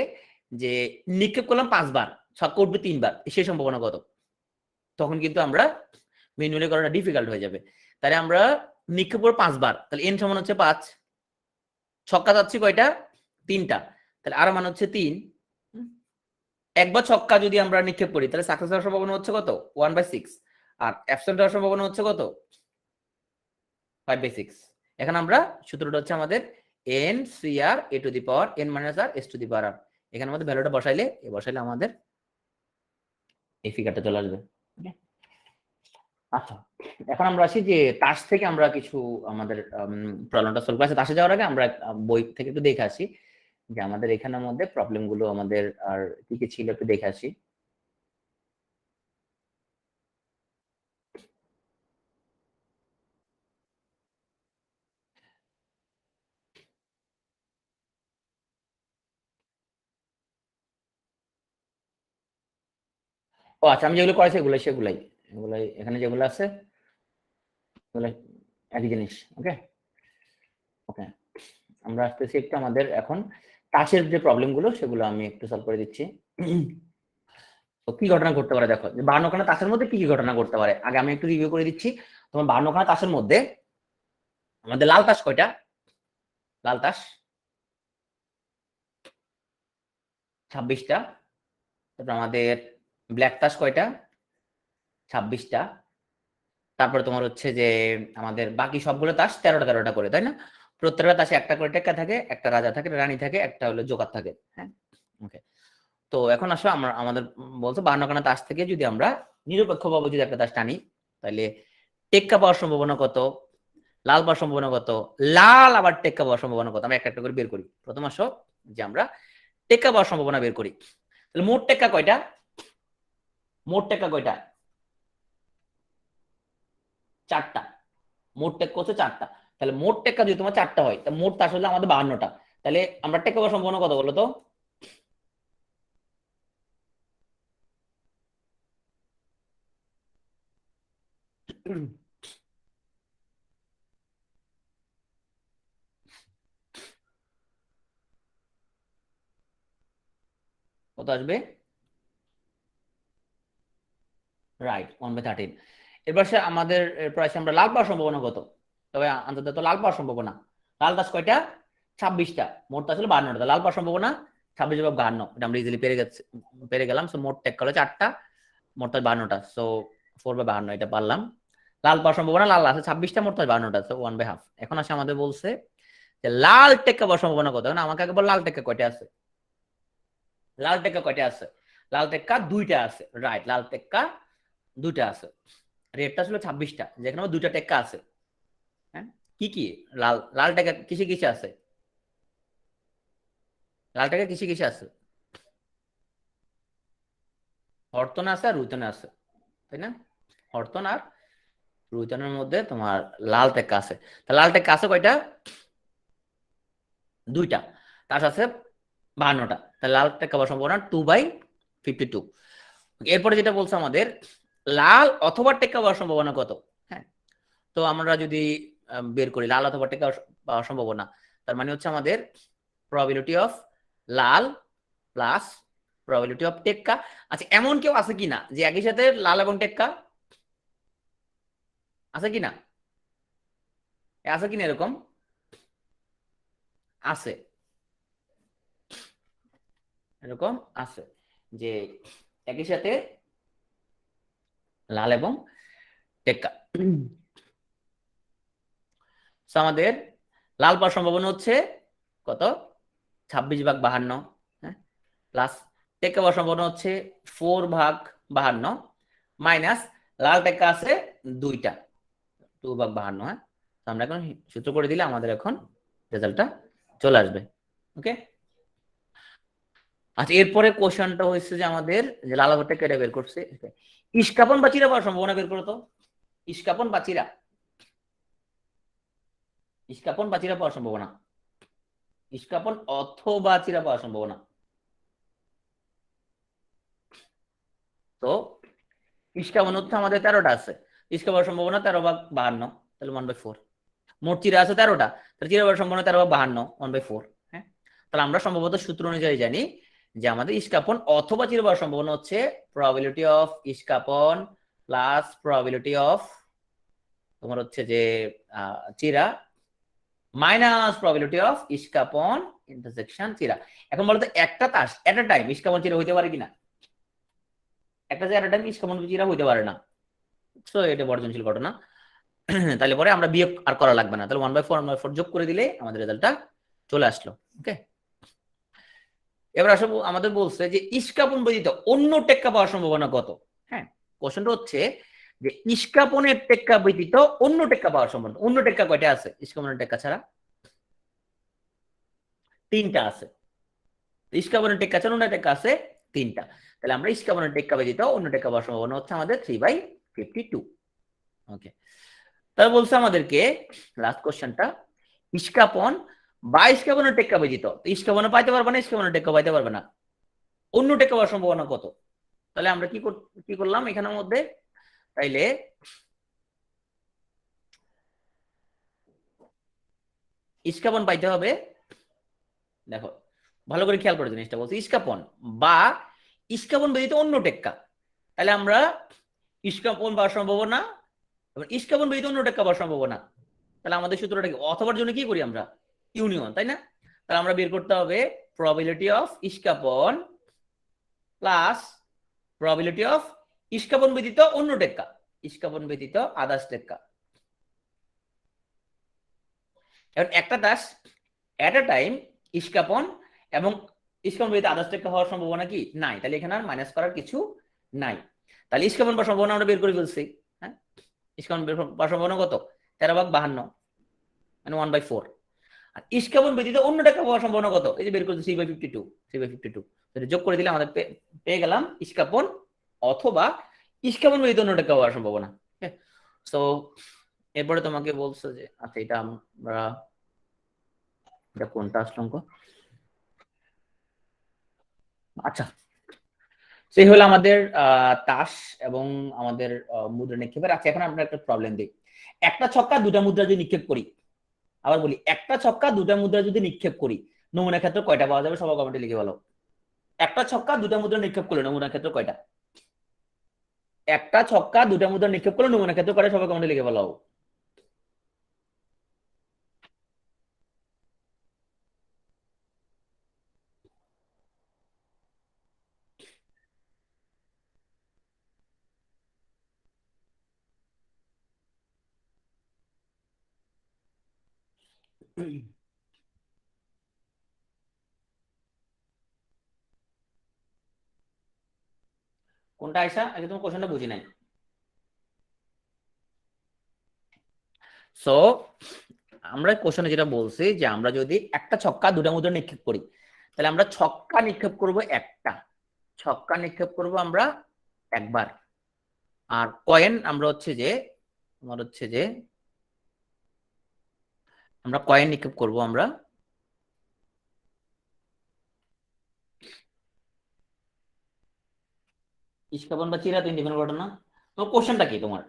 যে নিক্ষেপ করলাম 5 বার, ছক্কা উঠবে 3 বার, সেই সম্ভাবনা কত? তখন কিন্তু আমরা ম্যানুয়ালি করাটা ডিফিকাল্ট হয়ে যাবে। তাহলে আমরা নিক্ষেপ করব 5 বার, তাহলে n সমান হচ্ছে 5, ছক্কা যাচ্ছে কয়টা? 3টা, তাহলে আর মান হচ্ছে 3। একবার ছক্কা যদি আমরা নিক্ষেপ করি, তাহলে সাকসেস হওয়ার সম্ভাবনা হচ্ছে কত? 1/6, আর অ্যাবসেন্ট হওয়ার সম্ভাবনা হচ্ছে কত? 5/6। এখন আমরা সূত্রটা হচ্ছে আমাদের n cr a two the power n minus r s two the power r। এখানে আমাদের ভ্যালুটা বসাইলে আমাদের এই ফিগারটা চলে আসবে। আচ্ছা, এখন আমরা আসি যে তাস থেকে আমরা কিছু আমাদের প্রবলেমটা সলভ করা আছে। তাসে যাওয়ার আগে আমরা বই থেকে একটু দেখে আসি যে আমাদের এখানের মধ্যে প্রবলেম গুলো আমাদের আর কি কি ছিল, একটু দেখে আসি। ও আচ্ছা, আমি যেগুলো করেছি এগুলাই এখানে যেগুলো আছে এগুলো একই জিনিস। ওকে ওকে, আমরা আসতেছি একটু আমাদের এখন তাসের যে প্রবলেম গুলো সেগুলো আমি একটু সলভ করে দিচ্ছি। তো কি ঘটনা ঘটতে পারে দেখো, যে 52 খানা তাসের মধ্যে কি কি ঘটনা ঘটতে পারে আগে আমি একটু রিভিউ করে দিচ্ছি। তোমার 52 খানা তাসের মধ্যে আমাদের লাল তাস কয়টা? লাল তাস 26টা। তারপর আমাদের ব্ল্যাক তাস কয়টা? 26টা। তারপরে তোমার হচ্ছে যে আমাদের বাকি সবগুলো তাস 13টা করে, তাই না? প্রত্যেকটা তাসে একটা করে টেক্কা থাকে, একটা রাজা থাকে, রানী থাকে, একটা হলো জোকার থাকে। হ্যাঁ, ওকে। তো এখন আসলে আমরা আমাদের বলছো 52 খানা তাস থেকে যদি আমরা নিরপেক্ষভাবে যদি একটা তাস টানি, তাহলে টেক্কা পাওয়ার সম্ভাবনা কত? লাল পাওয়ার সম্ভাবনা কত, লাল আবার টেক্কা পাওয়ার সম্ভাবনা কত, আমরা একটা একটা করে বের করি। প্রথম আসো যে আমরা টেক্কা পাওয়ার সম্ভাবনা বের করি। তাহলে মোট টেক্কা কয়টা, মোট টেক্কা কয়টা, 4টা। মোট টেক্কা হচ্ছে 4টা। তাহলে মোট টেক্কা যদি তোমার 4টা হয়, তা মোট আসলে আমাদের 52টা। তাহলে আমরা টেক্কা পাওয়ার সম্ভাবনা কত বলো তো? কত আসবে? রাইট, 1/13। এবার সে আমাদের এরপর আসে আমরা লাল পাওয়ার সম্ভাবনা কত, তবে অন্তত লাল পাওয়ার সম্ভাবনা, লাল তাস কয়টা, 26টা, মোট আসলে 52টা, লাল পাওয়ার সম্ভাবনা 26/52, এটা আমরা ইজিলি পেরে গেলাম। সো মোট টেক করলে 4টা, মোট 52টা, সো 4/52 এটা পারলাম। লাল পাওয়ার সম্ভাবনা, লাল আছে 26টা, মোট 52টা, সো 1/2। এখন আসে আমাদের বলছে যে লাল টেক্কা পাওয়ার সম্ভাবনা কত, না আমাকে আগে বল লাল টেক্কা কয়টা আছে, লাল টেক্কা কয়টা আছে, লাল টেক্কা 2টা আছে, রাইট, লাল টেক্কা 2টা আছে। রেটটা ছিল 26টা, যেখানে 2টা টেক্কা আছে। হ্যাঁ, কি কি, লাল লাল টেক্কা কিসে কিসে আছে, লাল টেক্কা কিসে কিসে আছে, হরতনে আছে আর রুইতনে আছে, তাই না? হরতন আর রুইতনের মধ্যে তোমার লাল টেক্কা আছে। তা লাল টেক্কা আছে কয়টা, 2টা, তার সাথে 52টা, তাহলে লাল টেক্কা পাওয়ার সম্ভাবনা 2/52। এরপরে যেটা বলছে আমাদের লাল অথবা টেক্কা পাওয়ার সম্ভাবনা কত। হ্যাঁ, তো আমরা যদি বের করি লাল অথবা টেক্কা পাওয়ার সম্ভাবনা, তার মানে হচ্ছে আমাদের probability of Lal plus probability of টেক্কা। আচ্ছা, এমন কেউ আছে কিনা যে একই সাথে লাল এবং টেক্কা আছে কিনা, আছে কিনা এরকম, আছে, এরকম আছে যে একই সাথে লাল এবং টেক্কা। আমাদের লাল পাওয়ার সম্ভাবনা হচ্ছে কত, 26/52, হ্যাঁ, প্লাস টেক্কা পাওয়ার সম্ভাবনা হচ্ছে 4/52, মাইনাস লাল টেক্কা আছে 2টা, 2/52। হ্যাঁ, আমরা এখন সূত্র করে দিলে আমাদের এখন রেজাল্টটা চলে আসবে। ওকে, আচ্ছা, এরপরে কোশ্চেনটা হচ্ছে যে আমাদের যে লাল আবার টেক্কা এটা বের করছে, ইস্কাপন বা চিরা পাওয়ার সম্ভাবনা বের করো তো, ইস্কাপন বা চিরা, ইস্কাপন বা চিরা পাওয়ার সম্ভাবনা, ইস্কাপন অথবা চিরা পাওয়ার সম্ভাবনা। তো ইস্কাপন হচ্ছে আমাদের 13টা আছে, ইস্কা পাওয়ার সম্ভাবনা 13/52, তাহলে 1/4। মোট চিরা আছে 13টা, তাহলে চিরা পাওয়ার সম্ভাবনা 13/52, 1/4। হ্যাঁ, তাহলে আমরা সম্ভবত সূত্র অনুযায়ী জানি যে আমাদের ইস্কাপন অথবা চিরা পাওয়ার সম্ভাবনা হচ্ছে প্রবাবিলিটি অফ ইস্কাপন প্লাস প্রবাবিলিটি অফ তোমার হচ্ছে যে চিরা মাইনাস প্রবাবিলিটি অফ ইস্কাপন ইন্টারসেকশন চিরা। এখন বলতো একটা তাস এট এ টাইম ইস্কাপন চিরা হইতে পারে কিনা, একটা যে এট এ টাইম ইস্কাপন চিরা হইতে পারে না, তো এটা বর্জনশীল ঘটনা। তাহলে পরে আমরা বিয়োগ আর করা লাগবে না, তাহলে 1/4 যোগ করে দিলে আমাদের রেজাল্টটা চলে আসলো। ওকে, এবার আসলে আমাদের বলছে যে ইস্কাপন ব্যতীত অন্য টেক্কা পাওয়ার সম্ভাবনা কত। হ্যাঁ, কোশ্চেনটা হচ্ছে যে ইস্কাপনের টেক্কা ব্যতীত অন্য টেক্কা পাওয়ার সম্ভাবনা, অন্য টেক্কা কয়টা আছে ইস্কাপনের টেক্কা ছাড়া, 3টা আছে। ইস্কাপনের টেক্কা ছাড়া অন্য টেক্কা আছে 3টা, তাহলে আমরা ইস্কাপনের টেক্কা ব্যতীত অন্য টেক্কা পাওয়ার সম্ভাবনা হচ্ছে আমাদের 3/52। ওকে, তাহলে বলছে আমাদেরকে লাস্ট কোশ্চেনটা ইস্কাপন বা ইস্কাপনের টেক্কা ব্যতীত, ইস্কাপনে পাইতে পারবে না, ইস্কাপনের টেক্কা পাইতে পারবে না, অন্য টেক্কা পাওয়ার সম্ভাবনা কত। তাহলে আমরা কি করলাম এখানের মধ্যে, তাইলে ইস্কাপন পাইতে হবে, দেখো ভালো করে খেয়াল করে জিনিসটা বলছি, ইস্কাপন বা ইস্কাপন ব্যতীত অন্য টেক্কা, তাহলে আমরা ইস্কাপন পাওয়ার সম্ভাবনা এবং ইস্কাপন ব্যতীত অন্য টেক্কা পাওয়ার সম্ভাবনা, তাহলে আমাদের সূত্রটা কি, অথবার জন্য কি করি আমরা ইউনিয়ন, তাই না? তাহলে আমরা বের করতে হবে প্রবাবিলিটি অফ ইস্কাপন প্লাস প্রবাবিলিটি অফ ইস্কাপন ব্যতীত অন্য টেক্কা, ইস্কাপন ব্যতীত আদার্স টেক্কা। এখন একটা তাস এট এ টাইম ইস্কাপন এবং ইস্কাপন ব্যতীত আদার্স টেক্কা হওয়ার সম্ভাবনা কি নাই, তাহলে এখানে আর মাইনাস করার কিছু নাই। তাহলে ইস্কাপন বা সম্ভাবনা আমরা বের করে ফেলছি। হ্যাঁ, ইস্কাপন বা সম্ভাবনা কত, 13/52, মানে 1/4। আর ইস্কাপন ব্যতীত অন্যটা হওয়ার সম্ভাবনা কত? এই যে বের করতে 3/52, 3/52 যোগ করে দিলে আমাদের পেয়ে গেলাম ইস্কাপন অথবা ইস্কাপন ব্যতীত অন্যটা হওয়ার সম্ভাবনা। সো এরপরে তোমাকে বলছে যে আচ্ছা এটা আমরা এটা কোনটা আসলো অঙ্ক? আচ্ছা সেই হলো আমাদের তাস এবং আমাদের মুদ্রা নিক্ষেপের। আচ্ছা এখন আমরা একটা প্রবলেম দিই, একটা ছক্কা দুটা মুদ্রা যদি নিক্ষেপ করি, আবার বলি একটা ছক্কা দুটা মুদ্রা যদি নিক্ষেপ করি, নমুনা ক্ষেত্র কয়টা পাওয়া যাবে? সবাই কমেন্টে লিখে বলো। একটা ছক্কা দুটা মুদ্রা নিক্ষেপ করলে নমুনা ক্ষেত্র কয়টা? একটা ছক্কা দুটা মুদ্রা নিক্ষেপ করলে নমুনা ক্ষেত্র কয়টা? সবাই কমেন্টে লিখে বলো। কোনটা আয়সা? আগে তোমার কোশ্চেনটা বুঝি নাই। সো আমরা কোশ্চেনে যেটা বলছি যে আমরা যদি একটা ছক্কা দুটা মুদ্রা নিক্ষেপ করি, তাহলে আমরা ছক্কা নিক্ষেপ করব একটা, ছক্কা নিক্ষেপ করব আমরা একবার, আর কয়েন আমরা হচ্ছে যে তোমার হচ্ছে যে আমরা কয়েন নিক্ষেপ করব আমরা ইস্কাপন বা চিরা, তিন ডিফারেন্ট ঘটনা। তো কোশ্চেনটা কি তোমার?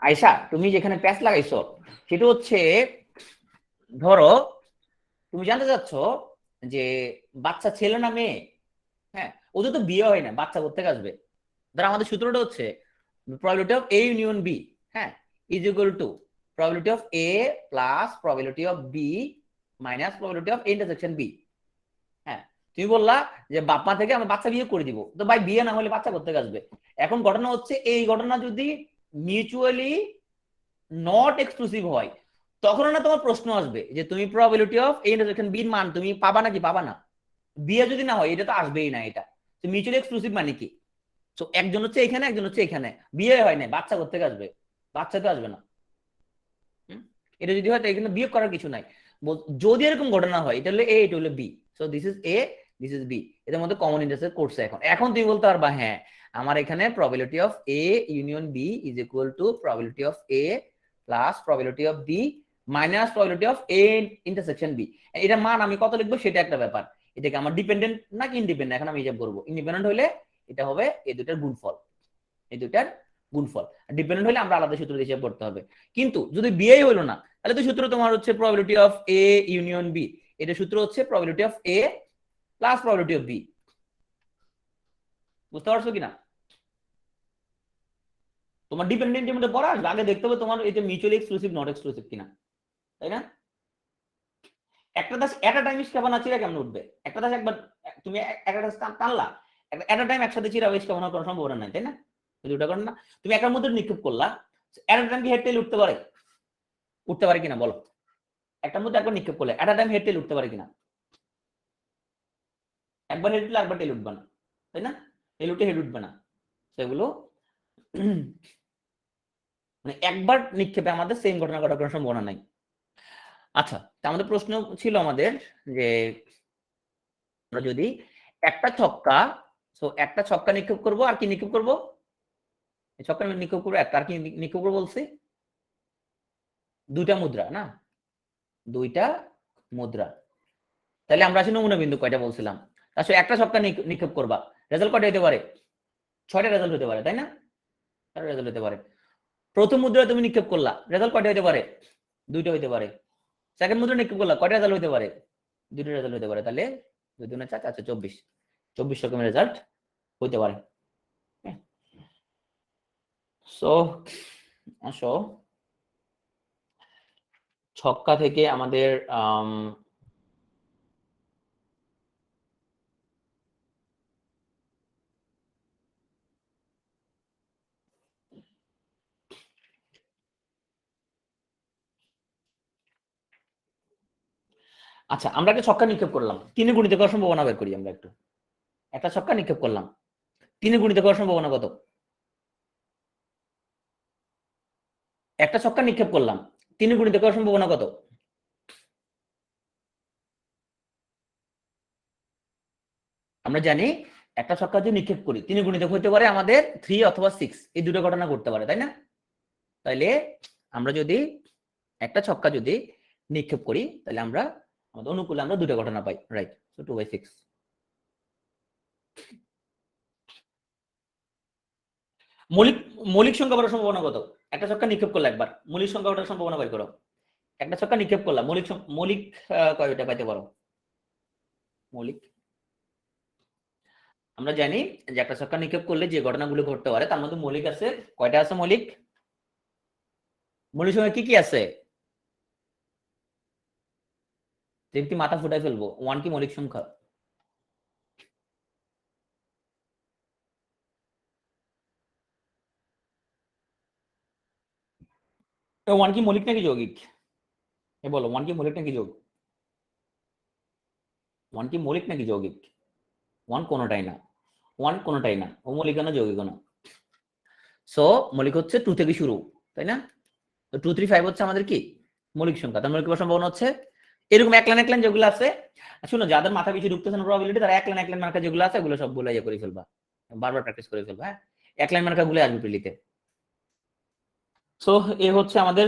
আয়সা তুমি যেখানে প্যাচ লাগাইছো সেটা হচ্ছে, ধরো তুমি জানতে চাচ্ছ যে বাচ্চা ছেলে না মেয়ে। হ্যাঁ, ওদের তো বিয়ে হয় না, বাচ্চা কোত্থেকে আসবে? ধরো আমাদের সূত্রটা হচ্ছে probability of A union B, হ্যাঁ, is equal to probability of A plus probability of B minus probability of A intersection B। হ্যাঁ, তুমি বললা যে বাপ মা থেকে আমরা বাচ্চা বিয়ে করে দিব, তো ভাই বিয়ে না হলে বাচ্চা কোত্থেকে আসবে? এখন ঘটনা হচ্ছে এই ঘটনা যদি মিউচুয়ালি নট এক্সক্লুসিভ হয়, তখন না তোমার প্রশ্ন আসবে যে তুমি probability of A intersection B মান তুমি পাবা নাকি পাবা না। বিয়ে যদি না হয় এটা তো আসবেই না, এটা তো মিউচুয়ালি এক্সক্লুসিভ মানে কি? তো একজন হচ্ছে এখানে একজন হচ্ছে এখানে, বিয়ে হয় না, বাচ্চা কোত্থেকে আসবে? বাচ্চা তো আসবে না। এটা যদি হয় এখানে বিয়ে করার কিছু নাই। যদি এরকম ঘটনা হয়, এটা হলো এ এটা হলো B, so this is A this is B, এদের মধ্যে কমন ইন্টারসেক্ট করছে। এখন এখন তুমি বলতে পারবা হ্যাঁ আমার এখানে probability of A union B is equal to probability of A plus probability of B minus probability of A intersection B. এটা মান আমি কত লিখবো সেটা একটা ব্যাপার। এটাকে আমার ডিপেন্ডেন্ট নাকি ইন্ডিপেন্ডেন্ট এখন আমি হিসাব করবো। ইন্ডিপেন্ডেন্ট হলে এটা হবে এই দুটার গুণফল, এই দুটার গুণফল। ডিপেন্ডেন্ট হলে আমরা আলাদা সূত্র দিয়ে হিসাব করতে হবে। কিন্তু যদি বিয়ে হলো না, তাহলে তো সূত্র তোমার হচ্ছে probability of A union B, এটা সূত্র হচ্ছে probability of A plus probability of B. বুঝতে পারছো কিনা? তোমার ডিপেন্ডেন্টের মধ্যে পড়া আসবে, আগে দেখতে হবে তোমার এটা মিউচুয়ালি এক্সক্লুসিভ নট এক্সক্লুসিভ কিনা, তাই না? একটা দাস এট আ টাইম ইস্কাপন চিরা কেমন উঠবে? একটা দাস একবার তুমি একটা দাস টানলা, এট আ টাইম একসাথে চিরা ইস্কাপন করার কোনো সম্ভাবনা নাই, তাই না? দুটা করেন না, তুমি একার মধ্যে নিক্ষেপ করলা, এট আ টাইম কি হেড টেইল উঠতে পারে? উঠতে পারে কিনা বলো? একটার মধ্যে একবার নিক্ষেপ করলে এট আ টাইম হেড টেইল উঠতে পারে কিনা? একবার হেড উঠলে একবার টেল উঠবে না, তাই না? টেল উঠে হেড উঠবে না, সেগুলো মানে একবার নিক্ষেপে আমাদের সেম ঘটনা ঘটার কোনো সম্ভাবনা নাই। আচ্ছা, আমাদের প্রশ্ন ছিল আমাদের যে আমরা যদি একটা ছক্কা, সো একটা ছক্কা নিক্ষেপ করব আর কি নিক্ষেপ করব? ছক্কা নিক্ষেপ করবো একটা, আর কি নিক্ষেপ করবো বলছি? দুইটা মুদ্রা না, দুইটা মুদ্রা। তাহলে আমরা আসলে নমুনা বিন্দু কয়টা বলছিলাম? আসলে একটা ছক্কা নিক্ষেপ করবা, রেজাল্ট কয়টা হতে পারে? 6টা রেজাল্ট হতে পারে, তাই না? 6টা রেজাল্ট হতে পারে। প্রথম মুদ্রায় তুমি নিক্ষেপ করলা, রেজাল্ট কয়টা হতে পারে? 2টা হতে পারে। সেকেন্ড মুদ্রা নিক্ষেপ করলা, কয়টা রেজাল্ট হতে পারে? 2টা রেজাল্ট হতে পারে। তাহলে 2 2 4 আচ্ছা 24 রকমের রেজাল্ট হতে পারে। সো আসো ছক্কা থেকে আমাদের আচ্ছা আমরা একটা ছক্কা নিক্ষেপ করলাম, 3 গুণিত করার সম্ভাবনা বের করি আমরা একটু। একটা ছক্কা নিক্ষেপ করলাম, 3 গুণিত করার সম্ভাবনা কত? একটা ছক্কা নিক্ষেপ করলাম, 3 গুণিত করার সম্ভাবনা কত? আমরা জানি একটা ছক্কা যদি নিক্ষেপ করি 3 গুণিতক হতে পারে আমাদের 3 অথবা 6, এই দুটো ঘটনা ঘটতে পারে, তাই না? তাইলে আমরা যদি একটা ছক্কা যদি নিক্ষেপ করি তাহলে আমরা আমাদের অনুকূলে আমরা দুটো ঘটনা পাই, রাইট? সো 2/6। মৌলিক মৌলিক সংখ্যা পাওয়ার সম্ভাবনা কত? একটা ছক্কা নিক্ষেপ করলে একবার মৌলিক সংখ্যা পাওয়ার সম্ভাবনা বের করো। একটা ছক্কা নিক্ষেপ করলাম, মৌলিক কয়টা পাইতে পারো? মৌলিক আমরা জানি যে একটা ছক্কা নিক্ষেপ করলে যে ঘটনাগুলো ঘটতে পারে তার মধ্যে মৌলিক আছে কয়টা? আছে মৌলিক? মৌলিক সংখ্যা কি কি আছে? যেমনি মাথা ফুটাই ফেলবো, 1 কি মৌলিক সংখ্যা? তো 1 কি মৌলিক নাকি যৌগিক? এ বলো 1 কি মৌলিক নাকি যৌগিক? 1 কি মৌলিক নাকি যৌগিক? 1 কোনোটাই না। 1 কোনোটাই না, ও মৌলিক না যৌগিক না। সো মৌলিক হচ্ছে 2 থেকে শুরু, তাই না? তো 2 3 5 হচ্ছে আমাদের কি মৌলিক সংখ্যা। তার মৌলিক হওয়ার সম্ভাবনা হচ্ছে এরকম এক লাইন যেগুলো আছে। শুনো, যাদের মাথা বেশি ঢুকতেছে না প্রবাবিলিটি, তারা এক লাইন মার্কা যেগুলো আছে ওগুলো সবগুলো ইয়ে করে ফেলবা, বারবার প্র্যাকটিস করে ফেলবা। হ্যাঁ, এক লাইন মার্কা গুলো আসবে প্রিলিতে। সো এ হচ্ছে আমাদের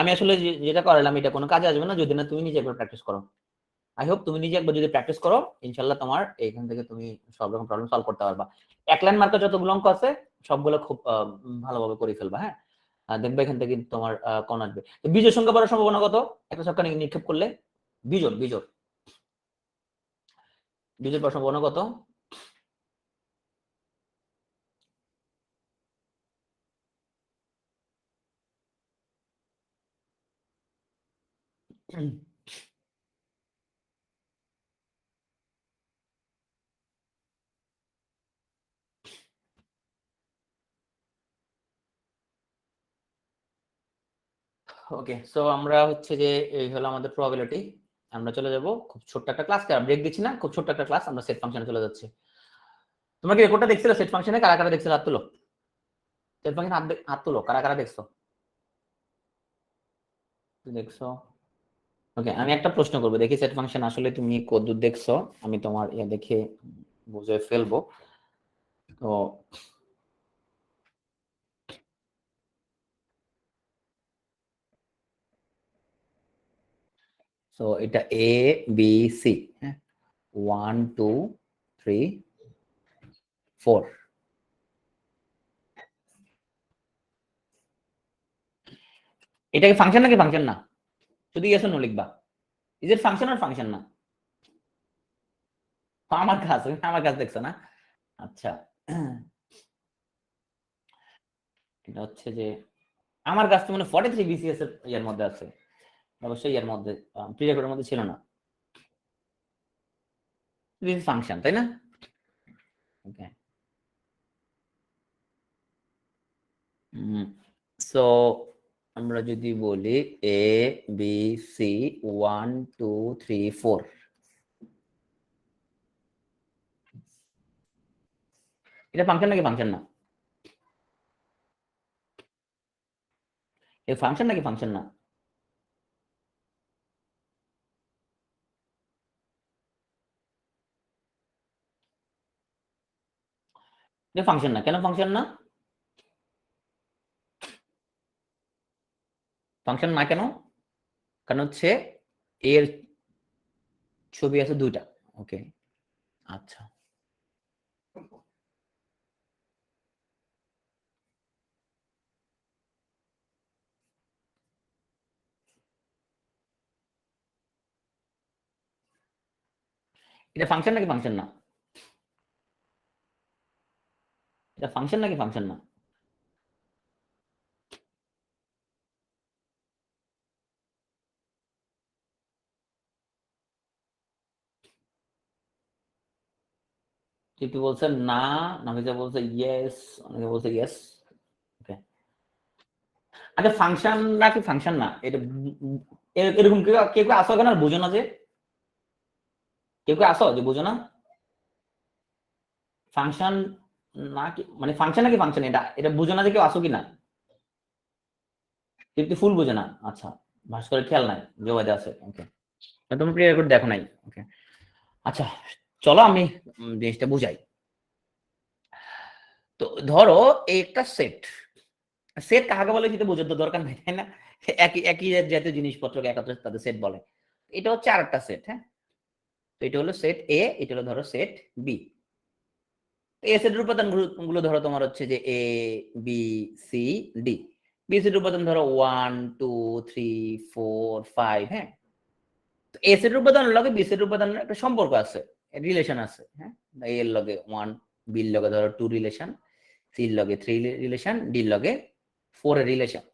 আমি আসলে যেটা করালাম এটা কোনো কাজে আসবে না যদি না তুমি নিজে একবার প্র্যাকটিস করো। আই হোপ তুমি নিজে একবার যদি প্র্যাকটিস করো ইনশাল্লাহ তোমার এইখান থেকে তুমি সব রকম প্রবলেম সলভ করতে পারবা। এক লাইন মার্কা যতগুলো অঙ্ক আছে সবগুলো খুব ভালোভাবে করে ফেলবা। হ্যাঁ, দেখবে এখান থেকে তোমার কোন আসবে। বিজোড় সংখ্যা পাওয়ার সম্ভাবনা কত একটা ছক্কা নিক্ষেপ করলে? বিজোড় বিজোড় বিজোড় পাওয়ার সম্ভাবনা কত? ওকে, সো আমরা হচ্ছে যে এই হলো আমাদের প্রবাবিলিটি। আমরা চলে যাব খুব ছোট্ট একটা ক্লাস, ব্রেক দিচ্ছি না, খুব ছোট্ট একটা ক্লাস, আমরা সেট ফাংশনে চলে যাচ্ছি। তোমরা কি রেকর্ডটা দেখছিলে সেট ফাংশনে? কারা কারা দেখছো হাত তুলো। সেট ফাংশন হাত তুলো, কারা কারা দেখছো? দেখছো? ওকে, আমি একটা প্রশ্ন করবো, দেখি সেট ফাংশন আসলে তুমি কতদূর দেখছো। আমি তোমার ইয়ে দেখে বুঝে ফেলবো। তো সো এটা এ বি সি, হ্যাঁ, 1 2 3 4। এটা কি ফাংশন নাকি ফাংশন না? শুধু ইয়েস নো লিখবা। ইজ ইট ফাংশন আর ফাংশন না? আমার কাজ দেখছো না? আচ্ছা, এটা হচ্ছে যে আমার কাছ তো মানে 43 বিসিএস এর ইয়ার মধ্যে আছে, অবশ্যই এর মধ্যে প্রি রেকর্ডের মধ্যে ছিল না। দিস ফাংশন, তাই না? ওকে, সো আমরা যদি বলি এ বি সি 1 2 3 4, এটা ফাংশন নাকি ফাংশন না? এই ফাংশন নাকি ফাংশন না? এটা ফাংশন না, কেন ফাংশন না? ফাংশন না কেন? কারণ হচ্ছে এর ছবি আছে দুইটা। ওকে, আচ্ছা, এটা ফাংশন নাকি ফাংশন না? এটা ফাংশন নাকি ফাংশন না? টিপি বলছে না, নাফিজা বলছে ইয়েস, অনেকে বলছে ইয়েস। ওকে, আচ্ছা ফাংশন নাকি ফাংশন না এটা এরকম কেউ কেউ কেউ আসো কেন আর বুঝো না যে? কেউ কেউ আসো যে বুঝো না ফাংশন না কি মানে ফাংশন নাকি ফাংশন, এটা এটা বুঝো না যে কেউ আসো কি না? তৃপ্তি ফুল বোঝে না, আচ্ছা ভাস্করের খেয়াল নাই, জবাদে আছে। ওকে, তুমি প্রিয় রেকর্ড দেখো নাই। ওকে, আচ্ছা চলো আমি জিনিসটা বুঝাই। তো ধরো একটা সেট, সেট কাকে বলে সেটা বোঝার তো দরকার নাই, তাই না? একই একই জাতীয় জিনিসপত্রকে একত্রে তাদের সেট বলে। এটা হচ্ছে আরেকটা সেট। হ্যাঁ, তো এটা হলো সেট এ, এটা হলো ধরো সেট বি। এ সেটের উপাদান গুলো ধরো তোমার হচ্ছে যে A B C D. B সেটের উপাদান ধরো 1 2 3 4 5। হ্যাঁ, তো এ সেটের উপাদান লগে বি সেটের উপাদানের একটা সম্পর্ক আছে, রিলেশন আছে। হ্যাঁ, এ এর লগে 1, বি এর লগে ধরো 2 রিলেশন, সি এর লগে 3 রিলেশন, ডি এর লগে 4 এর রিলেশন।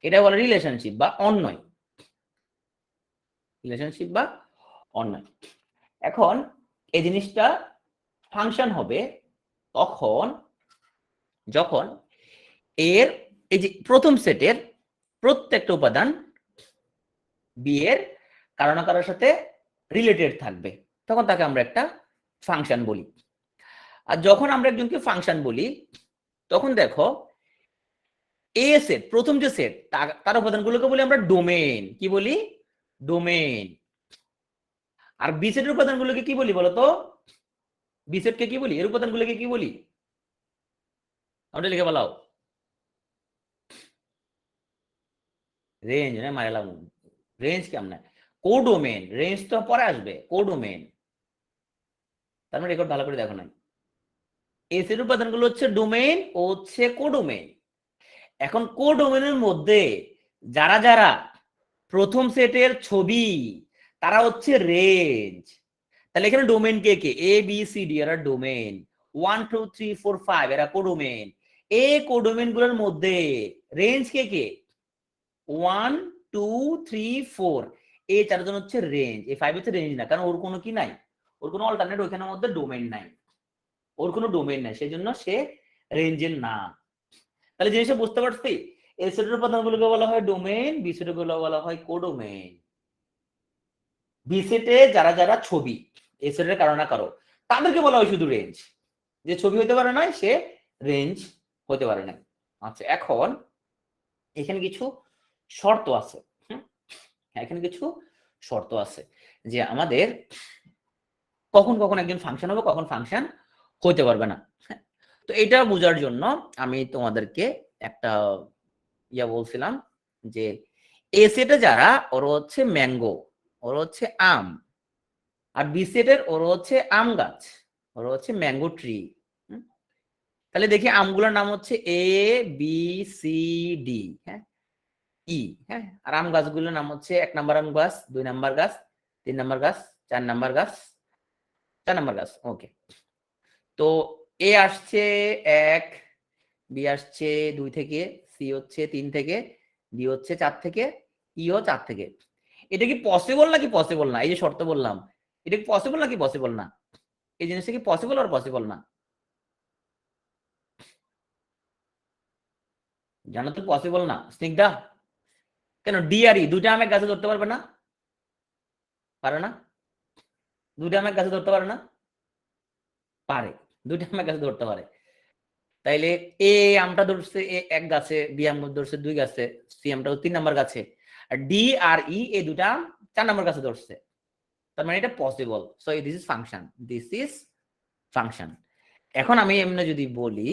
এটা বলে রিলেশনশিপ বা অন্যয়, রিলেশনশিপ বা অন্যয়। এখন এই জিনিসটা ফাংশন হবে তখন যখন এর এই যে প্রথম সেটের প্রত্যেকটা উপাদান বি এর কারো না কারোর সাথে রিলেটেড থাকবে, তখন তাকে আমরা একটা ফাংশন বলি। আর যখন আমরা একজনকে ফাংশন বলি তখন দেখো এ সেট, প্রথম যে সেট তার উপাদানগুলোকে বলি আমরা ডোমেন। কি বলি? ডোমেন। আর বি সেটের উপাদানগুলোকে কি বলি বলতো? বি সেটকে কি বলি? এর উপাদানগুলোকে কি বলি? আমরা লিখে বলাও। রেঞ্জ না মারালাম, রেঞ্জ কেমন? কোডোমেন। রেঞ্জ তো পরে আসবে, কোডোমেন। তার মানে রেকর্ড ভালো করে দেখো না, এস এর উপাদানগুলো হচ্ছে ডোমেইন ও হচ্ছে কোডোমেইন। এখন কোডোমেইনের মধ্যে যারা যারা প্রথম সেটের ছবি তারা হচ্ছে রেঞ্জ। তাহলে এখানে domain K K? A B C D এরা ডোমেইন, 1 2 3 4 5 এরা কোডোমেইন। এই কোডোমেইন গুলোর মধ্যে রেঞ্জ কে কে? 1 2 3 4, এই চারজন হচ্ছে রেঞ্জ। এই 5 হচ্ছে রেঞ্জ না, কারণ ওর কোনো কি নাই, ওর কোনো অল্টারনেট ওইখানের মধ্যে ডোমেইন নাই, ওর কোনো ডোমেইন নাই, সেই জন্য সে রেঞ্জের না। তাহলে জিনিসটা বুঝতে পারছি, এ সেটের উপাদানগুলোকে বলা হয় ডোমেইন, বি সেটের গুলো বলা হয় কোডোমেইন। বি সেটে যারা যারা ছবি এ সেটের কারো না কারো, তাদেরকে বলা হয় শুধু রেঞ্জ। যে ছবি হতে পারে না সে রেঞ্জ হতে পারে না। আচ্ছা, এখন এখানে কিছু শর্ত আছে। এখানে কিছু শর্ত আছে যে আমাদের কখন কখন একজন ফাংশন হবে, কখন ফাংশন হতে পারবে না। তো এটা বোঝার জন্য আমি তোমাদেরকে একটা বলছিলাম যে এ সেটে যারা ওরা হচ্ছে ম্যাঙ্গো, ওরা হচ্ছে আম। আর বি সেটের ওরা হচ্ছে আম গাছ, ওরা হচ্ছে ম্যাঙ্গো ট্রি। তাহলে দেখি আমগুলোর নাম হচ্ছে এ বি সি ডি। হ্যাঁ, ই। হ্যাঁ, আর আম গাছগুলোর নাম হচ্ছে 1 নাম্বার আম গাছ, 2 নাম্বার গাছ, 3 নাম্বার গাছ, 4 নাম্বার গাছ, 4 নাম্বার গাছ। ওকে, তো এ আসছে 1, বি আসছে 2 থেকে, সি হচ্ছে 3 থেকে, ডি হচ্ছে 4 থেকে, ইও 4 থেকে। এটা কি পসিবল নাকি পসিবল না? এই যে শর্ত বললাম, এটা কি পসিবল নাকি পসিবল না? এই জিনিসটা কি পসিবল আর পসিবল না? জানো তো পসিবল না স্নিগ্ধা। কেন? ডি আর ই দুইটা আমের গাছে ধরতে পারবে না? পারে না? দুইটা আমের গাছে ধরতে পারে না? পারে, দুইটা আমের গাছে ধরতে পারে। তাইলে এ আমটা ধরছে এক গাছে, বি আম ধরছে 2 গাছে, সি আমটা 3 নাম্বার গাছে, আর ডি আর ই এই দুটা 4 নাম্বার গাছে ধরছে। তার মানে এটা possible. So this is function, this is function. এখন আমি এমনি যদি বলি,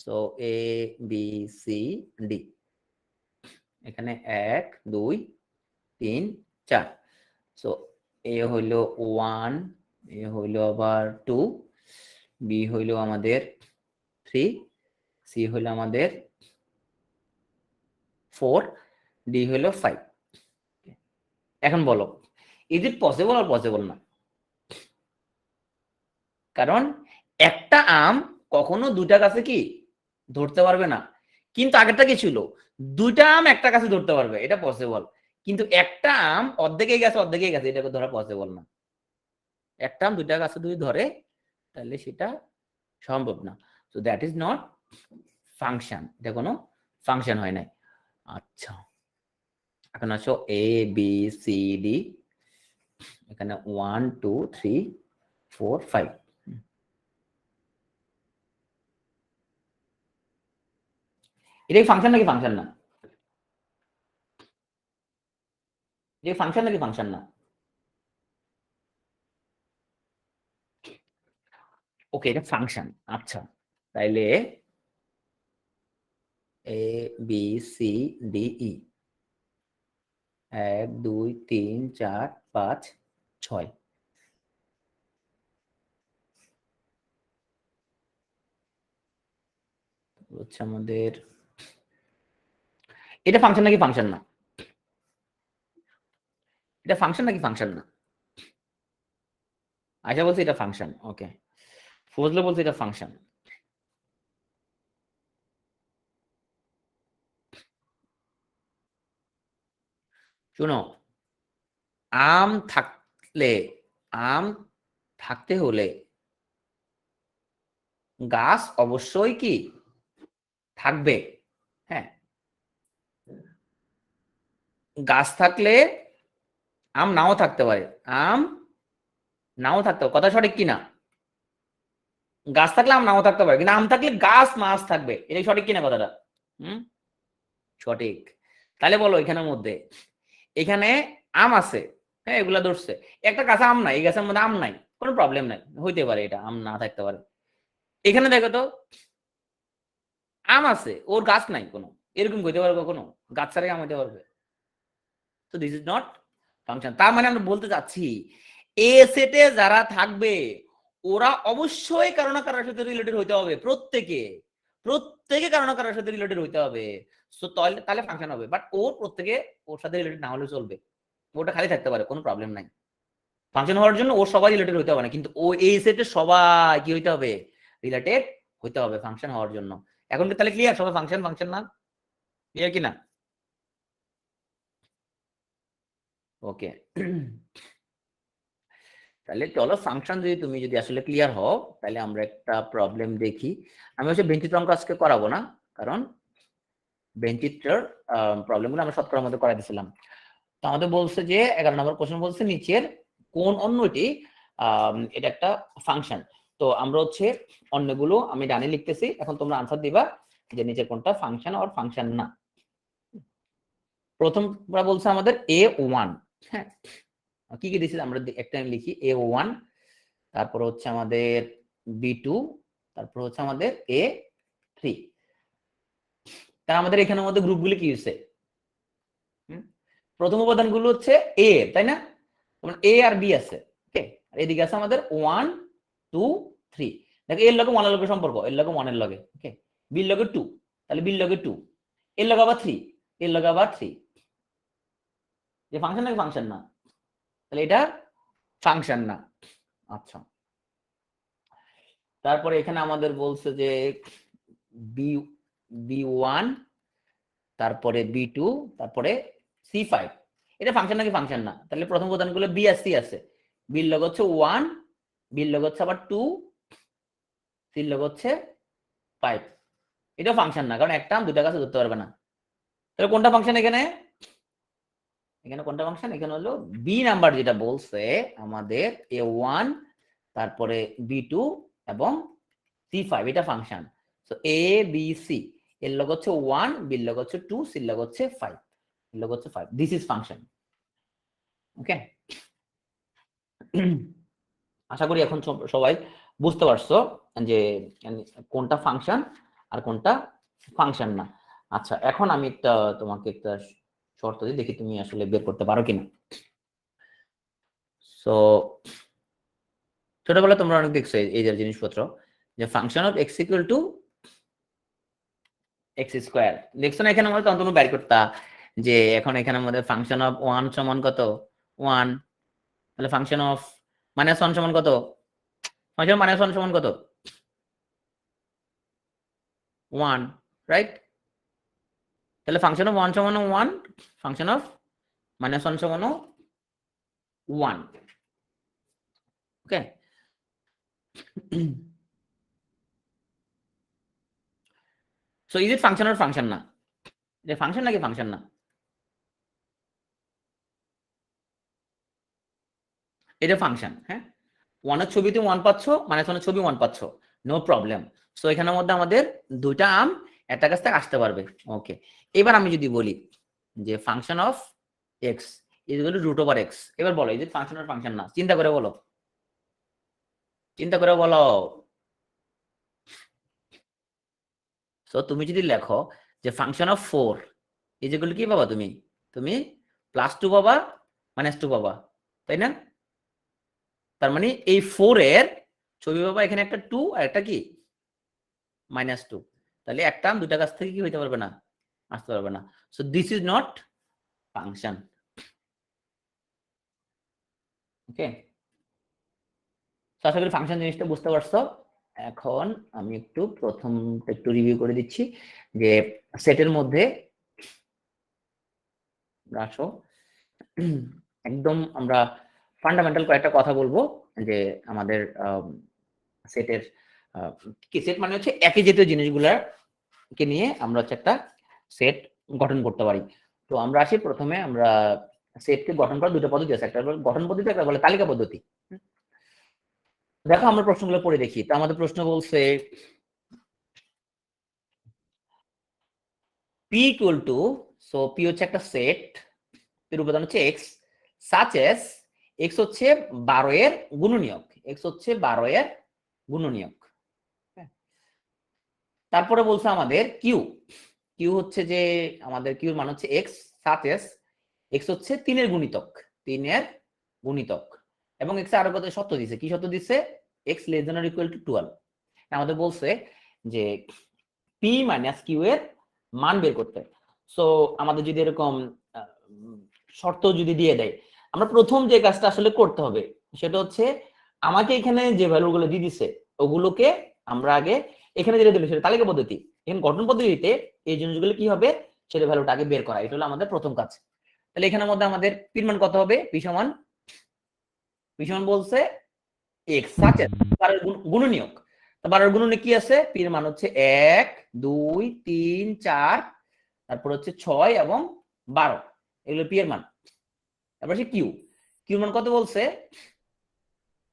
so A B C D, এখানে 1 2 3 4। সো এ হইলো 1, এ হইলো আবার 2, বি হইলো আমাদের 3, সি হইলো আমাদের 4, ডি হইলো 5। এখন বলো, ইজ ইট পসিবল আর পসিবল না? কারণ একটা আম কখনো দুইটা গাছে কি ধরতে পারবে না। কিন্তু আগেরটা কি ছিল? দুইটা আম একটা গাছে ধরতে পারবে, এটা পসিবল। কিন্তু একটা আম অর্ধেকেই গেছে অর্ধেকেই গেছে, এটাকে ধরা পসিবল না। একটা আম দুইটা গাছে যদি ধরে তাহলে সেটা সম্ভব না। So that is not function, এটা কোনো ফাংশন হয় নাই। আচ্ছা, এখন আসো এ বি সি ডি, এখানে 1 2 3 4 5। এটা কি ফাংশন নাকি ফাংশন না? যে ফাংশন নাকি ফাংশন না? ওকে, এটা ফাংশন। আচ্ছা, তাইলে A B C D E 1 2 3 4 5 6 হচ্ছে আমাদের, এটা ফাংশন নাকি ফাংশন না? এটা ফাংশন নাকি ফাংশন না? আয়শা বলছে এটা ফাংশন। ওকে, ফজলে বলছে এটা ফাংশন। শুনো, আম থাকলে, আম থাকতে হলে গাছ অবশ্যই কি থাকবে? হ্যাঁ, গাছ থাকলে আম নাও থাকতে পারে, আম নাও থাকতে পারে, কথা সঠিক কিনা? গাছ থাকলে আম নাও থাকতে পারে, কিন্তু আম থাকলে গাছ মাছ থাকবে, এটাই সঠিক কিনা কথাটা? হুম, সঠিক। তাহলে বলো এখানের মধ্যে, এখানে আম আছে, হ্যাঁ এগুলা ধরছে, একটা গাছে আম নাই, এই গাছের মধ্যে আম নাই, কোনো প্রবলেম নাই, হইতে পারে এটা আম না থাকতে পারে। এখানে দেখো তো, আম আছে ওর গাছ নাই কোনো, এরকম হইতে পারবে কখনো? গাছ ছাড়াই আম হইতে পারবে? তো দিস ইজ নট ফাংশন। তার মানে আমরা বলতে চাচ্ছি এ সেটে যারা থাকবে ওরা অবশ্যই কারো না কারোর সাথে রিলেটেড হইতে হবে, প্রত্যেকে, প্রত্যেকে কারো না কারোর সাথে রিলেটেড হইতে হবে। সো তাহলে তাহলে ফাংশন হবে, বাট ওর প্রত্যেকে ওর সাথে রিলেটেড না হলে চলবে, ওটা খালি থাকতে পারে, কোনো প্রবলেম নাই। ফাংশন হওয়ার জন্য ওর সবাই রিলেটেড হইতে হবে না, কিন্তু ও এই সেটে সবাই কি হইতে হবে? রিলেটেড হইতে হবে ফাংশন হওয়ার জন্য। এখন কি তাহলে ক্লিয়ার সবাই ফাংশন ফাংশন না? ক্লিয়ার কি না? ওকে, তাহলে চলো ফাংশন যদি তুমি যদি আসলে ক্লিয়ার হও, তাহলে আমরা একটা প্রবলেম দেখি। আমি হচ্ছে বেঞ্চিত্র অঙ্ক আজকে করাবো না, কারণ বেঞ্চিত্রের প্রবলেমগুলো আমরা শতকরার মধ্যে করাই দিয়েছিলাম। তো আমাদের বলছে যে 11 নম্বর কোশ্চেন বলছে নিচের কোন অন্যটি এটা একটা ফাংশন। তো আমরা হচ্ছে অন্যগুলো আমি ডানে লিখতেছি, এখন তোমরা আনসার দিবা যে নিচের কোনটা ফাংশন আর ফাংশন না। প্রথমটা বলছে আমাদের a1, হ্যাঁ কি কি দিয়েছে আমরা একটা লিখি, a1, তারপর হচ্ছে আমাদের b2, তারপর হচ্ছে আমাদের a3। তা আমাদের এখানের মধ্যে গ্রুপগুলি কি হচ্ছে? প্রথম উপাদানগুলো হচ্ছে এ, তাই না? এ আর বি আছে, ওকে, আর এদিকে আছে আমাদের 1 2 3। দেখো এর লগে 1 এর লগে সম্পর্ক, এর লগে 1 এর লগে, ওকে, বি এর লগে 2, তাহলে বি এর লগে 2, এর লগে আবার 3, এর লগে আবার 3। যে ফাংশন নাকি ফাংশন না? তাহলে এটা ফাংশন না। আচ্ছা, তারপরে এখানে আমাদের বলছে যে বি বি1, তারপরে বি2, তারপরে সি5, এটা ফাংশন নাকি ফাংশন না? তাহলে প্রথম উপাদানগুলো বি আর সি আছে, বির লগ হচ্ছে 1, বির লগ হচ্ছে আবার 2, সির লগ হচ্ছে 5, এটা ফাংশন না, কারণ একটা আম দুটা গাছে ধরতে পারবে না। তাহলে কোনটা ফাংশন এখানে? এখানে কোনটা ফাংশন? এখানে হলো বি নাম্বার যেটা বলছে আমাদের a1, তারপরে b2 এবং c5, এটা function. So A B C এর লগ হচ্ছে 1, বির লগ হচ্ছে 2, সির লগ হচ্ছে 5, এর লগ হচ্ছে 5, দিস ইজ ফাংশন। ওকে, আশা করি এখন সবাই বুঝতে পারছো যে কোনটা ফাংশন আর কোনটা ফাংশন না। আচ্ছা, এখন আমি একটা তোমাকে একটা শর্ত দিই, দেখি তুমি আসলে বের করতে পারো কিনা। সো ছোটবেলায় তোমরা অনেক দেখছো এই যে জিনিসপত্র, যে function of x equal to x square, দেখছো না? এখানে আমাদের তখন বের করতা যে এখন এখানে আমাদের ফাংশন অফ 1 সমান কত? 1। তাহলে ফাংশন অফ -1 সমান কত? ফাংশন -1 সমান কত? 1, রাইট? তাহলে ফাংশন অফ 1 সমান 1, ফাংশন অফ -1 সমান 1। Okay, so is it function or function না? এটা ফাংশন নাকি ফাংশন না? এটা ফাংশন, হ্যাঁ। 1 এর ছবিতে 1 পাচ্ছ, -1 এর ছবি 1 পাচ্ছ, নো প্রবলেম। সো এখানের মধ্যে আমাদের দুইটা আম একটা গাছ থেকে আসতে পারবে। ওকে, এবার আমি যদি বলি যে function of x is equal to root over x. এবার বলো এই যে ফাংশন আর ফাংশন না, চিন্তা করে বলো, চিন্তা করে বলো। সো তুমি যদি লেখো যে function of 4 is equal two কি পাবা, তুমি তুমি +2 পাবা -2 পাবা, তাই না? তার মানে এই 4 এর ছবি পাবা এখানে একটা 2 আর একটা কি -2, তাহলে একটা দুইটা কাছ থেকে কি হইতে পারবে না, আসতে পারবে না। So this is not function. Okay, আশা করি ফাংশন জিনিসটা বুঝতে পারছো। এখন আমি একটু প্রথমটা একটু রিভিউ করে দিচ্ছি যে সেটের মধ্যে আসো, একদম আমরা ফান্ডামেন্টাল কয়েকটা কথা বলবো যে আমাদের সেটের কি সেট মানে হচ্ছে একই জাতীয় জিনিসগুলোকে নিয়ে আমরা হচ্ছে একটা সেট গঠন করতে পারি। তো আমরা আসি প্রথমে, আমরা সেটকে গঠন করার দুটো পদ্ধতি আছে, একটা হলো গঠন পদ্ধতি, একটা বলে তালিকা পদ্ধতি। দেখো আমরা প্রশ্নগুলো পড়ে দেখি। তো আমাদের প্রশ্ন বলছে p equal to, so p হচ্ছে একটা সেট, এর উপাদান হচ্ছে x, such as x হচ্ছে 12 এর গুণনীয়ক, x হচ্ছে 12 এর গুণনীয়ক। তারপরে বলছে আমাদের q, q হচ্ছে যে আমাদের q এর মান হচ্ছে x, such as x হচ্ছে 3 এর গুণিতক, 3 এর গুণিতক, এবং x আরো কত শর্ত দিছে, কি শর্ত দিছে, x less than or equal to 12। আমাদের বলছে যে p মাইনাস q এর মান বের করতে। সো আমাদের যদি এরকম শর্ত যদি দিয়ে দেয়, আমরা প্রথম যে কাজটা আসলে করতে হবে সেটা হচ্ছে আমাকে এখানে যে ভ্যালুগুলো দিয়ে দিছে ওগুলোকে আমরা আগে এখানে যেটা দিল সেটা তালিকা পদ্ধতি, এখানে গঠন পদ্ধতিতে এই জিনিসগুলো কি হবে সেটা ভ্যালুটা আগে বের করা, এটা হলো আমাদের প্রথম কাজ। তাহলে এখানের মধ্যে আমাদের p মান কত হবে, p সমান বলছে x, সাথে গুণনীয়ক, তো 12 এর গুণনীয়ক কি আছে, p এর মান হচ্ছে 1 2 3 4, তারপর হচ্ছে 6 এবং 12, এগুলো p এর মান। তারপর হচ্ছে q, q মান কত বলছে,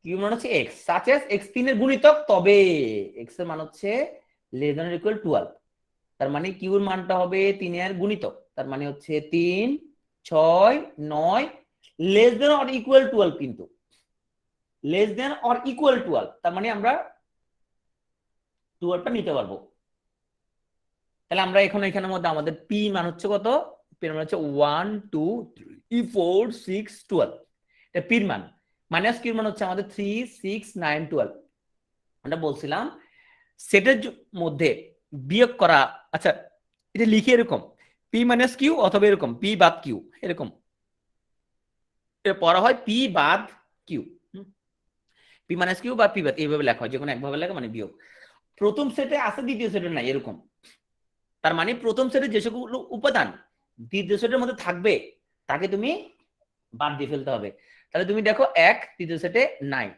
q মান হচ্ছে x, such as x 3 এর গুণিতক, তবে x এর মান হচ্ছে লেস দ্যান অর ইকুয়াল 12, তার মানে q এর মানটা হবে 3 এর গুণিতক, তার মানে হচ্ছে 3 6 9 লেস দ্যান অর ইকুয়াল 12, কিন্তু লেস দ্যান অর ইকুয়াল 12, তার মানে আমরা 12টা নিতে পারবো। তাহলে আমরা এখন এখানের মধ্যে আমাদের p মান হচ্ছে কত, p এর মান হচ্ছে 1 2 3 4 6 12, এটা p এর মান, মাইনাস q এর মান হচ্ছে আমাদের 3 6 9 12। আমরা বলছিলাম সেটের মধ্যে বিয়োগ করা, আচ্ছা এটা লিখে এরকম p মাইনাস q অথবা এরকম p বাদ q, এরকম এটা পড়া হয় p বাদ q, p মাইনাস q বা p বাদ, এইভাবে লেখা হয়, যে কোনো একভাবে লেখা মানে বিয়োগ। প্রথম সেটে আছে দ্বিতীয় সেটে নাই এরকম, তার মানে প্রথম সেটের যে সকল উপাদান দ্বিতীয় সেটের মধ্যে থাকবে তাকে তুমি বাদ দিয়ে ফেলতে হবে। তাহলে তুমি দেখো 1 দ্বিতীয় সেটে নাই,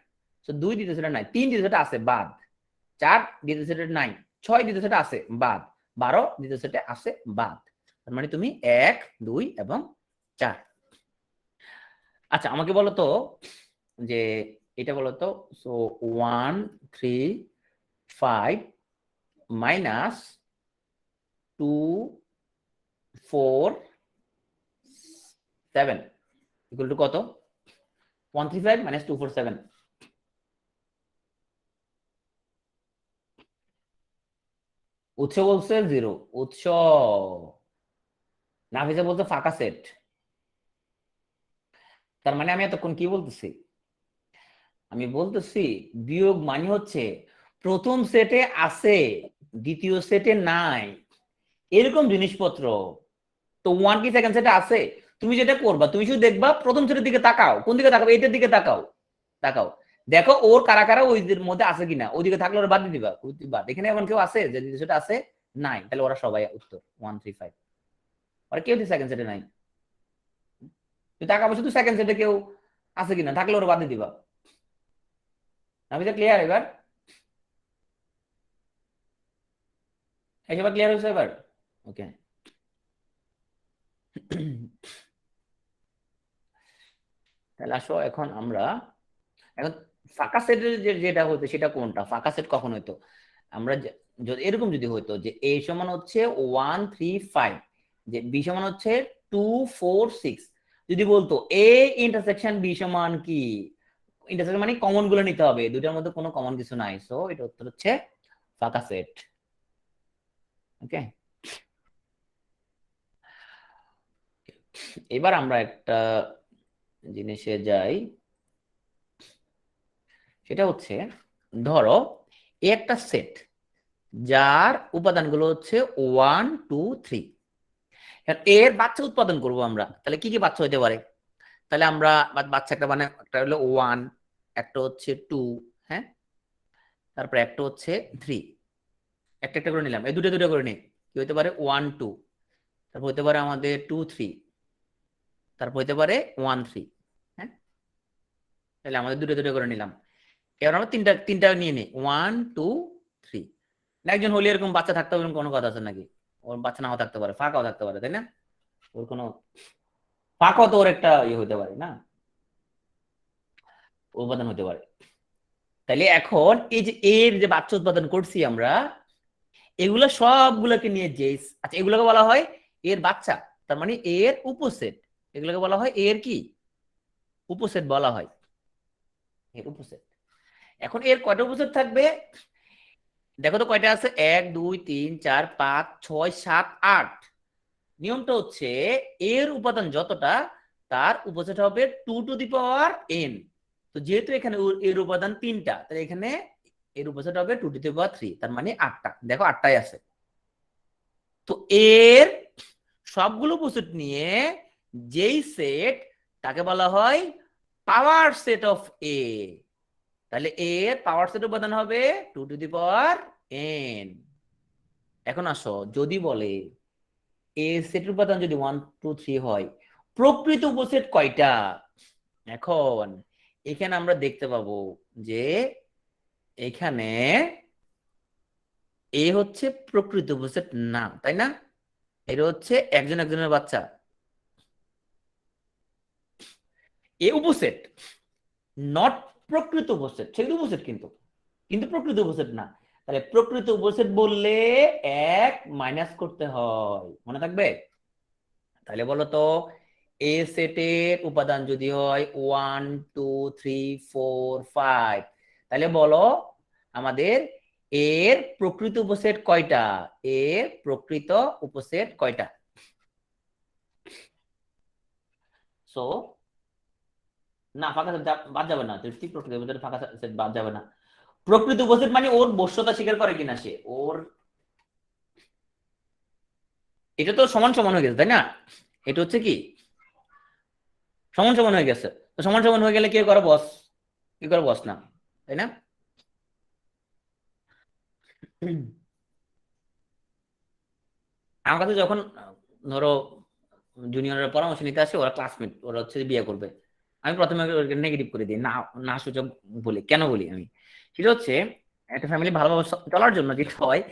তো 2 দ্বিতীয় সেটে নাই, 3 দ্বিতীয় সেটে আছে বাদ, 4 দ্বিতীয় সেটে নাই, 6 দ্বিতীয় সেটে আছে বাদ, 12 দ্বিতীয় সেটে আছে বাদ, তার মানে তুমি 1 2 এবং 4। আচ্ছা আমাকে বলো তো যে এটা বলো তো, সো 1 3 5 মাইনাস 2 4 7 ইকুয়াল টু কত, 135 মাইনাস 247, উৎস বলছে 0, উৎস নাফিসা বলছে ফাঁকা সেট। তার মানে আমি এতক্ষণ কি বলতেছি, আমি বলতেছি বিয়োগ মানে হচ্ছে প্রথম সেটে আছে দ্বিতীয় সেটে নাই, এরকম জিনিসপত্র। তো 1 কি সেকেন্ড সেটে আছে, তুমি যেটা করবা তুমি শুধু দেখবা প্রথম সেটের দিকে তাকাও, কোন দিকে তাকাও, এইটার দিকে তাকাও, তাকাও দেখো ওর কারা কারা ওই মধ্যে আছে কিনা, ওইদিকে থাকলে ওরা বাদ দিয়ে দিবা, বাদ। এখানে এমন কেউ আছে যে দ্বিতীয় সেটে আছে, নাই, তাহলে ওরা সবাই উত্তর 135, ওরা কেউ সেকেন্ড সেটে নাই, তুই তাকাবো শুধু সেকেন্ড সেটে কেউ আছে কিনা, থাকলে ওরা বাদ দিয়ে দিবা। আমি তো ক্লিয়ার এবার, এবার ক্লিয়ার হয়েছে এবার, ওকে। তাহলে আসো এখন আমরা এখন ফাঁকা সেটের যেটা হতো সেটা কোনটা, ফাঁকা সেট কখন হইতো, আমরা যদি এরকম যদি হইতো যে a সমান হচ্ছে 1 3 5, যে b সমান হচ্ছে 2 4 6, যদি বলতো এ ইন্টারসেকশন বি সমান কি, ইন্টারসেকশন মানে কমন গুলো নিতে হবে, দুটার মধ্যে কোনো কমন কিছু নাই, সো এটা উত্তর হচ্ছে ফাঁকা সেট। ওকে, এবার আমরা একটা জিনিসে যাই, সেটা হচ্ছে ধরো এ একটা সেট যার উপাদানগুলো হচ্ছে 1 2 3। এর বাচ্চা উৎপাদন করব আমরা, তাহলে কি কি বাচ্চা হইতে পারে? তাহলে আমরা বাচ্চা একটা মানে একটা হলো 1, একটা হচ্ছে 2, হ্যাঁ, তারপরে একটা হচ্ছে 3, একটা একটা করে নিলাম, এই দুটো দুটো করে নিই, কি হতে পারে 1 2, তারপর হতে পারে আমাদের 2 3, তারপর হতে পারে 1 3, হ্যাঁ, তাহলে আমাদের দুটো দুটো করে নিলাম। এবার আমরা তিনটা তিনটা নিয়ে নিই, 1 2 3। একজন হলে এরকম বাচ্চা থাকতে হবে কোনো কথা আছে নাকি? ওর বাচ্চা নাও থাকতে পারে, ফাঁকাও থাকতে পারে, তাই না? ওর কোনো ফাঁকাও তো ওর একটা ইয়ে হতে পারে না, উৎপাদন হতে পারে। তাইলে এখন এই যে এর যে বাচ্চা উৎপাদন করছি আমরা, এগুলো সবগুলোকে নিয়ে যে, আচ্ছা এগুলোকে বলা হয় এর বাচ্চা, তার মানে এর উপসেট, এগুলোকে বলা হয় এর কি উপসেট বলা হয়, এর উপসেট। এখন এর কয়টা উপসেট থাকবে দেখো তো, কয়টা আছে, 1 2 3 4 5 6 7 8। নিয়মটা হচ্ছে এর উপাদান যতটা তার উপসেট হবে 2 টু দি পাওয়ার n। তো যেহেতু এখানে এর উপাদান 3টা, তাহলে এখানে এর উপসেট হবে 2 টু দি পাওয়ার 3, তার মানে 8টা, দেখো 8টাই আছে। তো এর সবগুলো উপসেট নিয়ে যেই সেট, তাকে বলা হয় পাওয়ার সেট অফ এ। তাহলে এর পাওয়ার সেট উপাদান হবে 2 টু দি পাওয়ার n। এখন আসো, যদি বলে এ সেটের উপাদান যদি 1 2 3 হয়, প্রকৃত উপসেট কয়টা? এখন এখানে আমরা দেখতে পাবো যে এখানে এ হচ্ছে প্রকৃত উপসেট না, তাই না? এটা হচ্ছে একজন একজনের বাচ্চা, এ উপসেট, নট প্রকৃত উপসেট, সেগুলো উপসেট কিন্তু, কিন্তু প্রকৃত উপসেট না। তাহলে প্রকৃত উপসেট বললে 1 মাইনাস করতে হয়, মনে থাকবে? তাহলে বলো তো, এ সেটের উপাদান যদি হয় 1 2 3 4 5, তাহলে বলো আমাদের এর প্রকৃত উপসেট কয়টা, এর প্রকৃত উপসেট কয়টা? সো না, ফাঁকা সেট বাদ যাবে না, প্রকৃত উপসেট ফাঁকা সেট বাদ যাবে না। প্রকৃত উপসেট মানে ওর বশ্যতা স্বীকার করে কিনা সে, ওর এটা তো সমান সমান হয়ে গেছে, তাই না? এটা হচ্ছে কি সমান সমান হয়ে গেছে, তো সমান সমান হয়ে গেলে কি করে বস, কি করে বস না, তাই না? আমার কাছে যখন ধরো জুনিয়ররা পরামর্শ নিতে আসে, ওরা ক্লাসমেট, ওরা হচ্ছে বিয়ে করবে, আমি প্রথমে নেগেটিভ করে দিই, না না সূচক বলি, কেন বলি আমি, সেটা হচ্ছে একটা ফ্যামিলি ভালোভাবে চলার জন্য যেটা হয়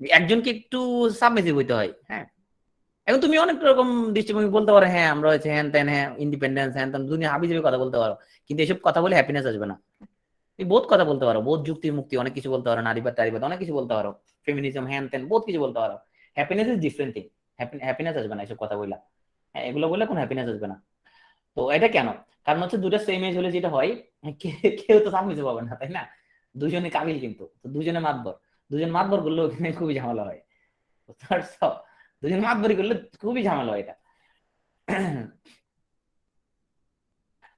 যে একজনকে একটু সাবমিসিভ হইতে হয়, হ্যাঁ। এখন তুমি অনেক রকম দৃষ্টিভঙ্গি বলতে পারো, হ্যাঁ আমরা হচ্ছে হ্যান ত্যান, হ্যাঁ ইন্ডিপেন্ডেন্স হ্যান ত্যান, দুনিয়া হাবি যাবে কথা বলতে পারো, কিন্তু এসব কথা বলে হ্যাপিনেস আসবে না। তুমি বহুত কথা বলতে পারো, বহুত যুক্তি মুক্তি অনেক কিছু বলতে পারো, নারীবাদ টারীবাদ অনেক কিছু বলতে পারো, ফেমিনিজম হ্যান ত্যান বহুত কিছু বলতে পারো, happiness is different thing, happiness আসবে না এসব কথা বললা, হ্যাঁ এগুলো বললে কোনো হ্যাপিনেস আসবে না। তো এটা কেন? কারণ হচ্ছে দুটো সেম এজ হলে যেটা হয়, কেউ তো সামনে পাবে না, তাই না? দুজনে কাবিল, কিন্তু তো দুজনে মাতবর, দুজন মাতবর করলে ওখানে খুবই ঝামেলা হয়, বুঝতে পারছো? দুজন মাতবরি করলে খুবই ঝামেলা হয় এটা।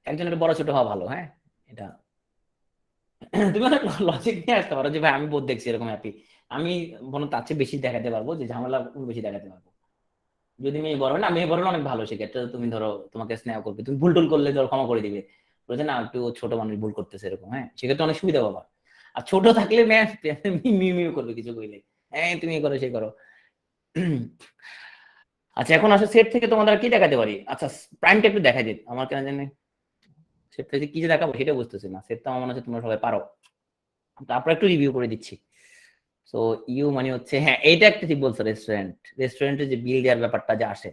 একজনের বড় ছোট হওয়া ভালো, হ্যাঁ এটা। তুমি অনেক লজিক নিয়ে আসতে পারো যে ভাই আমি বোধ দেখছি এরকম হ্যাপি, আমি মনে তার চেয়ে বেশি দেখাতে পারবো, যে ঝামেলা বেশি দেখাতে পারবো। যদি মেয়ে বড় হয় না, মেয়ে বড় হলে অনেক ভালো, সেক্ষেত্রে তুমি ধরো তোমাকে স্নেহ করবে, তুমি ভুল টুল করলে ধরো ক্ষমা করে দিবে, বলছে না একটু ছোট মানুষ ভুল করতেছে এরকম, হ্যাঁ সেক্ষেত্রে অনেক সুবিধা পাবা। আর ছোট থাকলে মেয়ে মিউ মিউ করবে কিছু কইলে, হ্যাঁ তুমি এ করো সে করো। আচ্ছা এখন আসলে সেট থেকে তোমাদের আর কি দেখাতে পারি, আচ্ছা প্রাইমটা একটু দেখা দিন আমার, কেন জানি সেট থেকে কি যে দেখাবো সেটা বুঝতেছি না, সেট তো আমার মনে হচ্ছে তোমরা সবাই পারো, তারপর একটু রিভিউ করে দিচ্ছি। সো ইউ মানে হচ্ছে, হ্যাঁ এটা একটা ঠিক বলছো, রেস্টুরেন্ট, রেস্টুরেন্টে যে বিল দেওয়ার ব্যাপারটা যে আসে,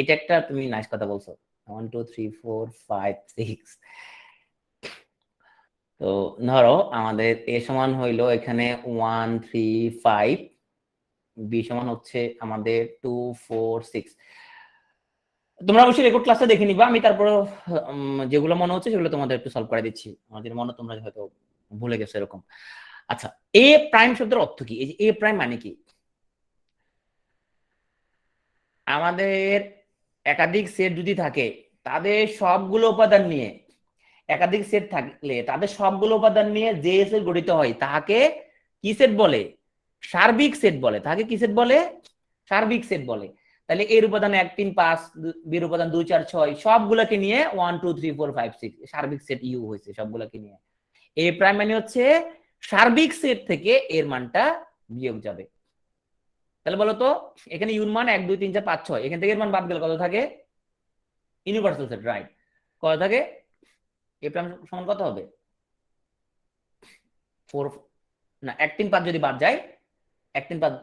এটা একটা তুমি নাইস কথা বলছো, 1 2 3 4 5 6। তো ধরো আমাদের এ সমান হইলো এখানে 1 3 5, বি সমান হচ্ছে আমাদের 2 4 6। তোমরা অবশ্যই রেকর্ড ক্লাসটা দেখে নিবা, আমি তারপর যেগুলো মনে হচ্ছে সেগুলো তোমাদের একটু সলভ করে দিচ্ছি, আমাদের মনে তোমরা হয়তো ভুলে গেছো এরকম। আচ্ছা, এ প্রাইম শব্দের অর্থ কি? এই যে এ প্রাইম মানে কি? আমাদের একাধিক সেট যদি থাকে, তাদের সবগুলো উপাদান নিয়ে, একাধিক সেট থাকলে তাদের সবগুলো উপাদান নিয়ে যে সেট গঠিত হয় তাকে কি সেট বলে? সার্বিক সেট বলে। তাকে কি সেট বলে? সার্বিক সেট বলে। তাহলে এর উপাদান 1 3 5, বির উপাদান 2 4 6 সবগুলোকে নিয়ে 1 2 3 4 5 6 সার্বিক সেট ইউ হয়েছে সবগুলোকে নিয়ে। এ প্রাইম মানে হচ্ছে সার্বিক সেট থেকে এর মানটা বিয়োগ যাবে। তাহলে বলো তো, এখানে ইউর মান 1 2 3 4 5 6, এখান থেকে এর মান বাদ গেলে কত থাকে? Universal set, right. কত থাকে? এ প্রাইম সমান কত হবে? 4 না, 1 3 5 যদি বাদ যায়, 1 3 5,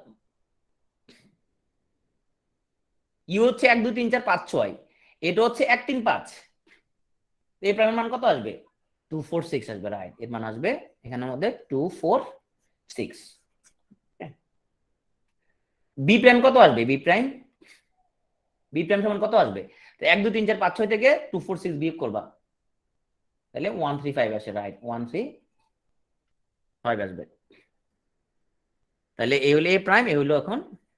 ইউ হচ্ছে 1 2 3 4 5 6, এটা হচ্ছে 1 3 5, এই প্রাইমের মান কত আসবে? 2 4 6 আসবে, রাইট। এর মান আসবে এখানের মধ্যে 2 4 6। বি প্রাইম কত আসবে? বি প্রাইম, বি প্রাইম সমান কত আসবে? তো 1 2 3 4 5 6 থেকে 2 4 6 বিয়োগ করবা, তাহলে 1 3 5 আসে, রাইট। 1 3 5 আসবে। তাহলে এ হলো এ প্রাইম, এ হলো এখন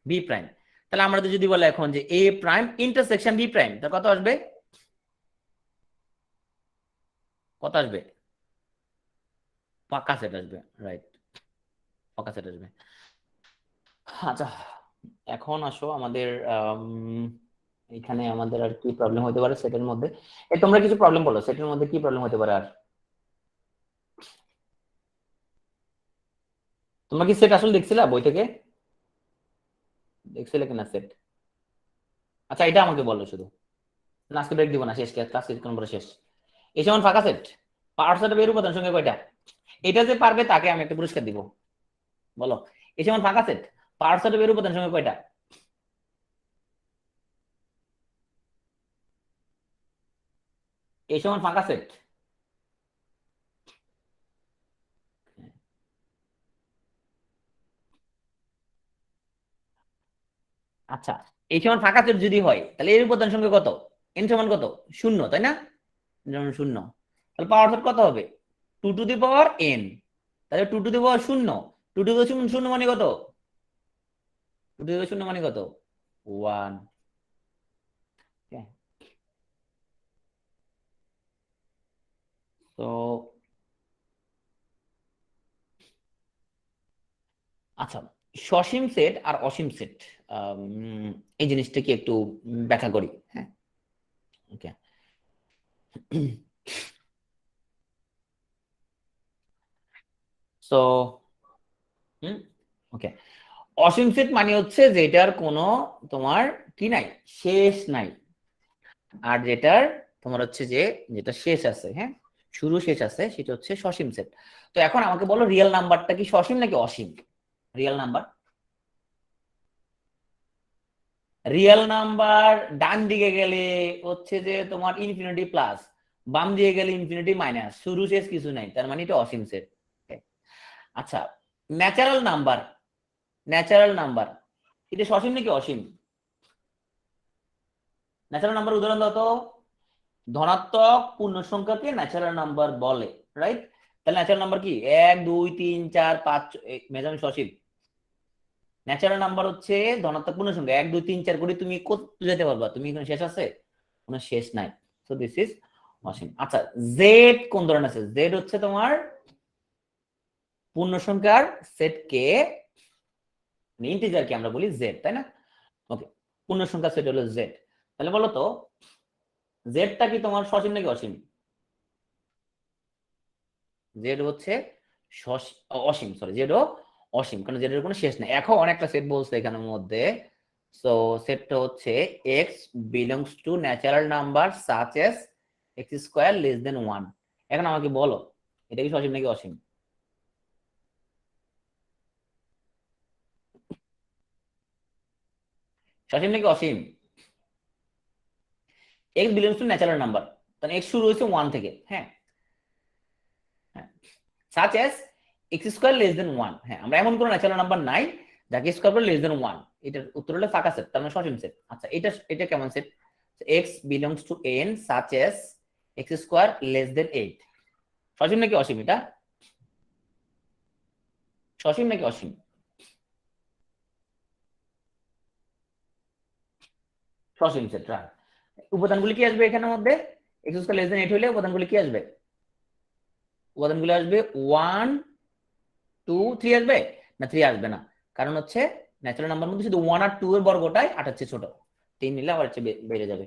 বি প্রাইম। তাহলে আমরা যদি বলে এখন যে এ প্রাইম ইন্টারসেকশন বি প্রাইম, তাহলে কত আসবে? কত আসবে? পাকা সেট আসবে, রাইট। পাকা সেট আসবে। আচ্ছা, এখন আসো আমাদের এখানে আমাদের আর কি প্রবলেম হতে পারে সেটের মধ্যে? তোমরা কিছু প্রবলেম বলো, সেটের মধ্যে কি প্রবলেম হতে পারে আর? তোমরা কি সেট আসলে দেখছিলা বই থেকে? দেখছিলে কিনা সেট? আচ্ছা, এটা আমাকে বলো শুধু। না, আজকে ব্রেক দিব না, শেষ, ক্লাস কিছুক্ষণ পরে শেষ। এই যেমন ফাঁকা সেট, পাওয়ার সেট বের উপাদান সংখ্যা কয়টা? এটা যে পারবে তাকে আমি একটা পুরস্কার দিব। বলো, এই যেমন ফাঁকা সেট, পাওয়ার সেট বের উপাদান সংখ্যা কয়টা? এই সমান ফাঁকা সেট। আচ্ছা, এই সমান ফাঁকা সেট যদি হয় তাহলে এর উপাদান সংখ্যা কত? এন সমান কত? শূন্য, তাই না? যেমন শূন্য, তাহলে পাওয়ার সেট কত হবে? 2 টু দি পাওয়ার এন। তাহলে 2 টু দি পাওয়ার শূন্য, 2 টু দি পাওয়ার শূন্য মানে কত? 2 টু দি পাওয়ার শূন্য মানে কত? 1। তো আচ্ছা, সসীম সেট আর অসীম সেট, এই জিনিসটাকে একটু ব্যাখ্যা করি, হ্যাঁ। ওকে, সো ওকে, অসীম সেট মানে হচ্ছে যেটার কোনো তোমার কি নাই, শেষ নাই। আর যেটার তোমার হচ্ছে যে যেটা শেষ আছে, হ্যাঁ, শুরু শেষ আছে, সেটা হচ্ছে সসীম সেট। তো এখন আমাকে বলো, রিয়েল নাম্বারটা কি সসীম নাকি অসীম? রিয়েল নাম্বার, রিয়েল নাম্বার ডান দিকে গেলে হচ্ছে যে তোমার ইনফিনিটি প্লাস, বাম দিকে গেলে ইনফিনিটি মাইনাস, শুরু শেষ কিছু নাই, তার মানে এটা অসীম সেট। আচ্ছা, ন্যাচারাল নাম্বার, ন্যাচারাল নাম্বার এটা সসীম নাকি অসীম? ন্যাচারাল নাম্বার উদাহরণ দাও তো। ধনাত্মক পূর্ণ সংখ্যাকে ন্যাচারাল নাম্বার বলে, রাইট। তাহলে ন্যাচারাল নাম্বার কি? 1 2 3 4 5, মেজানো সসীম। ন্যাচারাল নাম্বার হচ্ছে ধনাত্মক পূর্ণ সংখ্যা, 1 2 3 4 করে তুমি কত যেতে পারবা? তুমি এখানে শেষ আছে? কোনো শেষ নাই। সো দিস ইজ অসীম। আচ্ছা, জেড কোন ধরনের আছে? জেড হচ্ছে তোমার পূর্ণ সংখ্যার সেটকে, ইন্টিজার কে আমরা বলি জেড, তাই না? ওকে, পূর্ণ সংখ্যার সেট হলো জেড। তাহলে বলো তো, জেডটা কি তোমার সসীম নাকি অসীম? জেড হচ্ছে অসীম, সরি, জেডও অসীম, কারণ জেডের কোনো শেষ নেই। এখন অনেকটা সেট বলছে এখানের মধ্যে। সো সেটটা হচ্ছে x belongs to natural number such as x square less than 1। এখন আমাকে বলো, এটা কি সসীম নাকি অসীম? সসীম নাকি অসীম? X belongs to natural number, তাহলে এক্স শুরু হয়েছে 1 থেকে, হ্যাঁ। হ্যাঁ, such as x square less than 1, হ্যাঁ, আমরা এমন কোনো ন্যাচারাল নাম্বার নাই যাকে স্কোয়ার করে লেস দেন 1। এটার উত্তর হলো ফাঁকা সেট, তার মানে সসীম সেট। আচ্ছা, এটা এটা কেমন set? x belongs to n such as x square less than 8 সসীম নাকি অসীম এটা সসীম নাকি অসীম সসীম সেট রাইট উপাদানগুলি কি আসবে এখানের মধ্যে x স্কয়ার লেস দেন 8 হলে উপাদানগুলি কি আসবে উপাদানগুলি আসবে 1 2 3 আসবে না 3 আসবে না কারণ হচ্ছে ন্যাচারাল নাম্বার মধ্যে শুধু 1 আর 2 এর বর্গটাই 8 এর চেয়ে ছোট 3 নিলে আবার হচ্ছে বেড়ে যাবে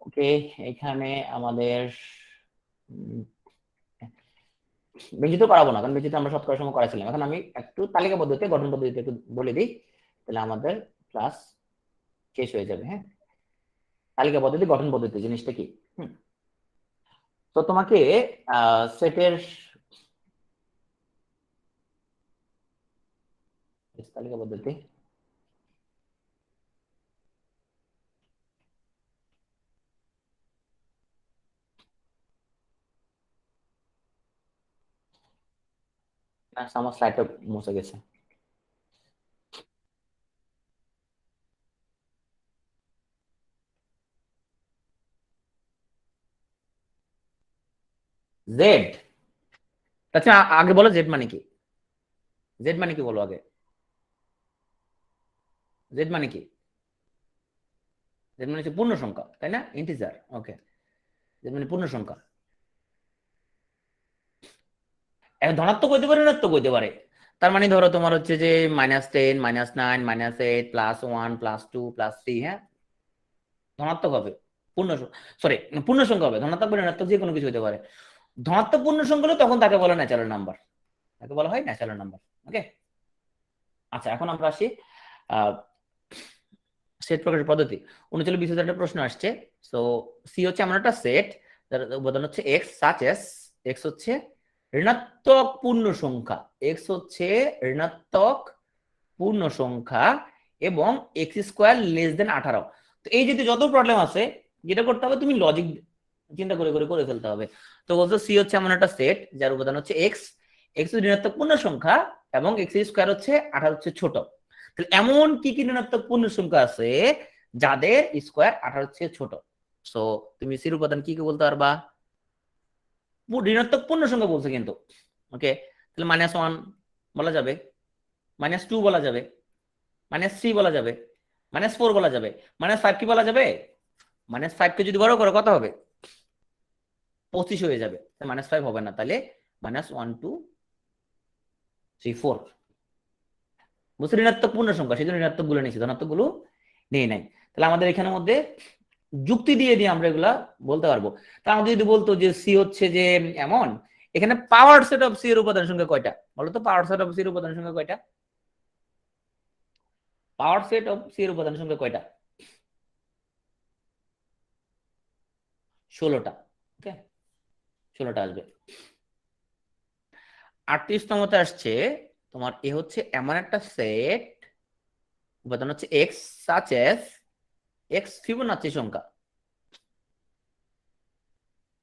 ওকে এখানে আমাদের বেঞ্জিত করাবো না কারণ বেঞ্জিত আমরা সবকটার সময় করাছিলাম এখন আমি একটু তালিকা পদ্ধতিতে গঠন পদ্ধতিতে একটু বলে দিই তাহলে আমাদের ক্লাস শেষ হয়ে যাবে হ্যাঁ তালিকা পদ্ধতি গঠন পদ্ধতি জিনিসটা কি তো তোমাকে সেটের তালিকা পদ্ধতি আমার স্লাইডটা মুছে গেছে জেড আচ্ছা আগে বলো জেড মানে কি জেড মানে কি বলো আগে জেড মানে কি জেড মানে হচ্ছে পূর্ণ সংখ্যা তাই না ইন্টিজার ওকে জেড মানে পূর্ণ সংখ্যা এখন ধনাত্মক হইতে পারে ঋণাত্মক হইতে পারে তার মানে ধরো তোমার হচ্ছে যে -10 -9 -8 +1 +2 +3 হ্যাঁ ধনাত্মক হবে পূর্ণ সরি পূর্ণ সংখ্যা হবে ধনাত্মক বা ঋণাত্মক যে কোনো কিছু হতে পারে ধনাত্মক পূর্ণ সংখ্যা হলে তখন তাকে বলা ন্যাচারাল নাম্বার তাকে বলা হয় ন্যাচারাল নাম্বার ওকে আচ্ছা এখন আমরা আসি সেট প্রকাশের পদ্ধতি 39-20 একটা প্রশ্ন আসছে সো সি হচ্ছে এমন একটা সেট যার উপাদান হচ্ছে এক্স সাচ এস এক্স হচ্ছে ঋণাত্মক পূর্ণ সংখ্যা এক্স হচ্ছে ঋণাত্মক পূর্ণ সংখ্যা এবং এক্স স্কোয়ার লেস দেন 18 তো এই যদি যত প্রবলেম আছে যেটা করতে হবে তুমি লজিক চিন্তা করে করে করে ফেলতে হবে তো বলছো সি হচ্ছে এমন একটা সেট যার উপাদান হচ্ছে এক্স এক্স ঋণাত্মক পূর্ণ সংখ্যা এবং এক্স স্কোয়ার হচ্ছে 18 হচ্ছে ছোট তাহলে এমন কি কি ঋণাত্মক পূর্ণ সংখ্যা আছে যাদের স্কোয়ার 18 হচ্ছে ছোট সো তুমি সির উপাদান কি কি বলতে পারবা ঋণাত্মক পূর্ণ সংখ্যা বলছে কিন্তু ওকে তাহলে -1 বলা যাবে -2 বলা যাবে -3 বলা যাবে -4 বলা যাবে -5 কি বলা যাবে -5 কে যদি বড় করো কত হবে 25 হয়ে যাবে -5 হবে না তাহলে -1 2 3 4 বুঝছো ঋণাত্মক পূর্ণ সংখ্যা সেই জন্য ঋণাত্মক গুলো নিয়েছি ধনাত্মক গুলো নেই নাই তাহলে আমাদের এখানের মধ্যে যুক্তি দিয়ে দিয়ে আমরা এগুলা বলতে পারবো তা আমাদের যদি বলতো যে সি হচ্ছে যে এমন এখানে পাওয়ার সেট অফ সি এর উপাদান সংখ্যা কয়টা বলতো পাওয়ার সেট অফ সি এর উপাদান সংখ্যা কয়টা পাওয়ার সেট অফ সি এর উপাদান সংখ্যা কয়টা 16টা ওকে 16টা আসবে 38তমতে আসছে তোমার এ হচ্ছে এমন একটা সেট উপাদান হচ্ছে x such as x Fibonacci সংখ্যা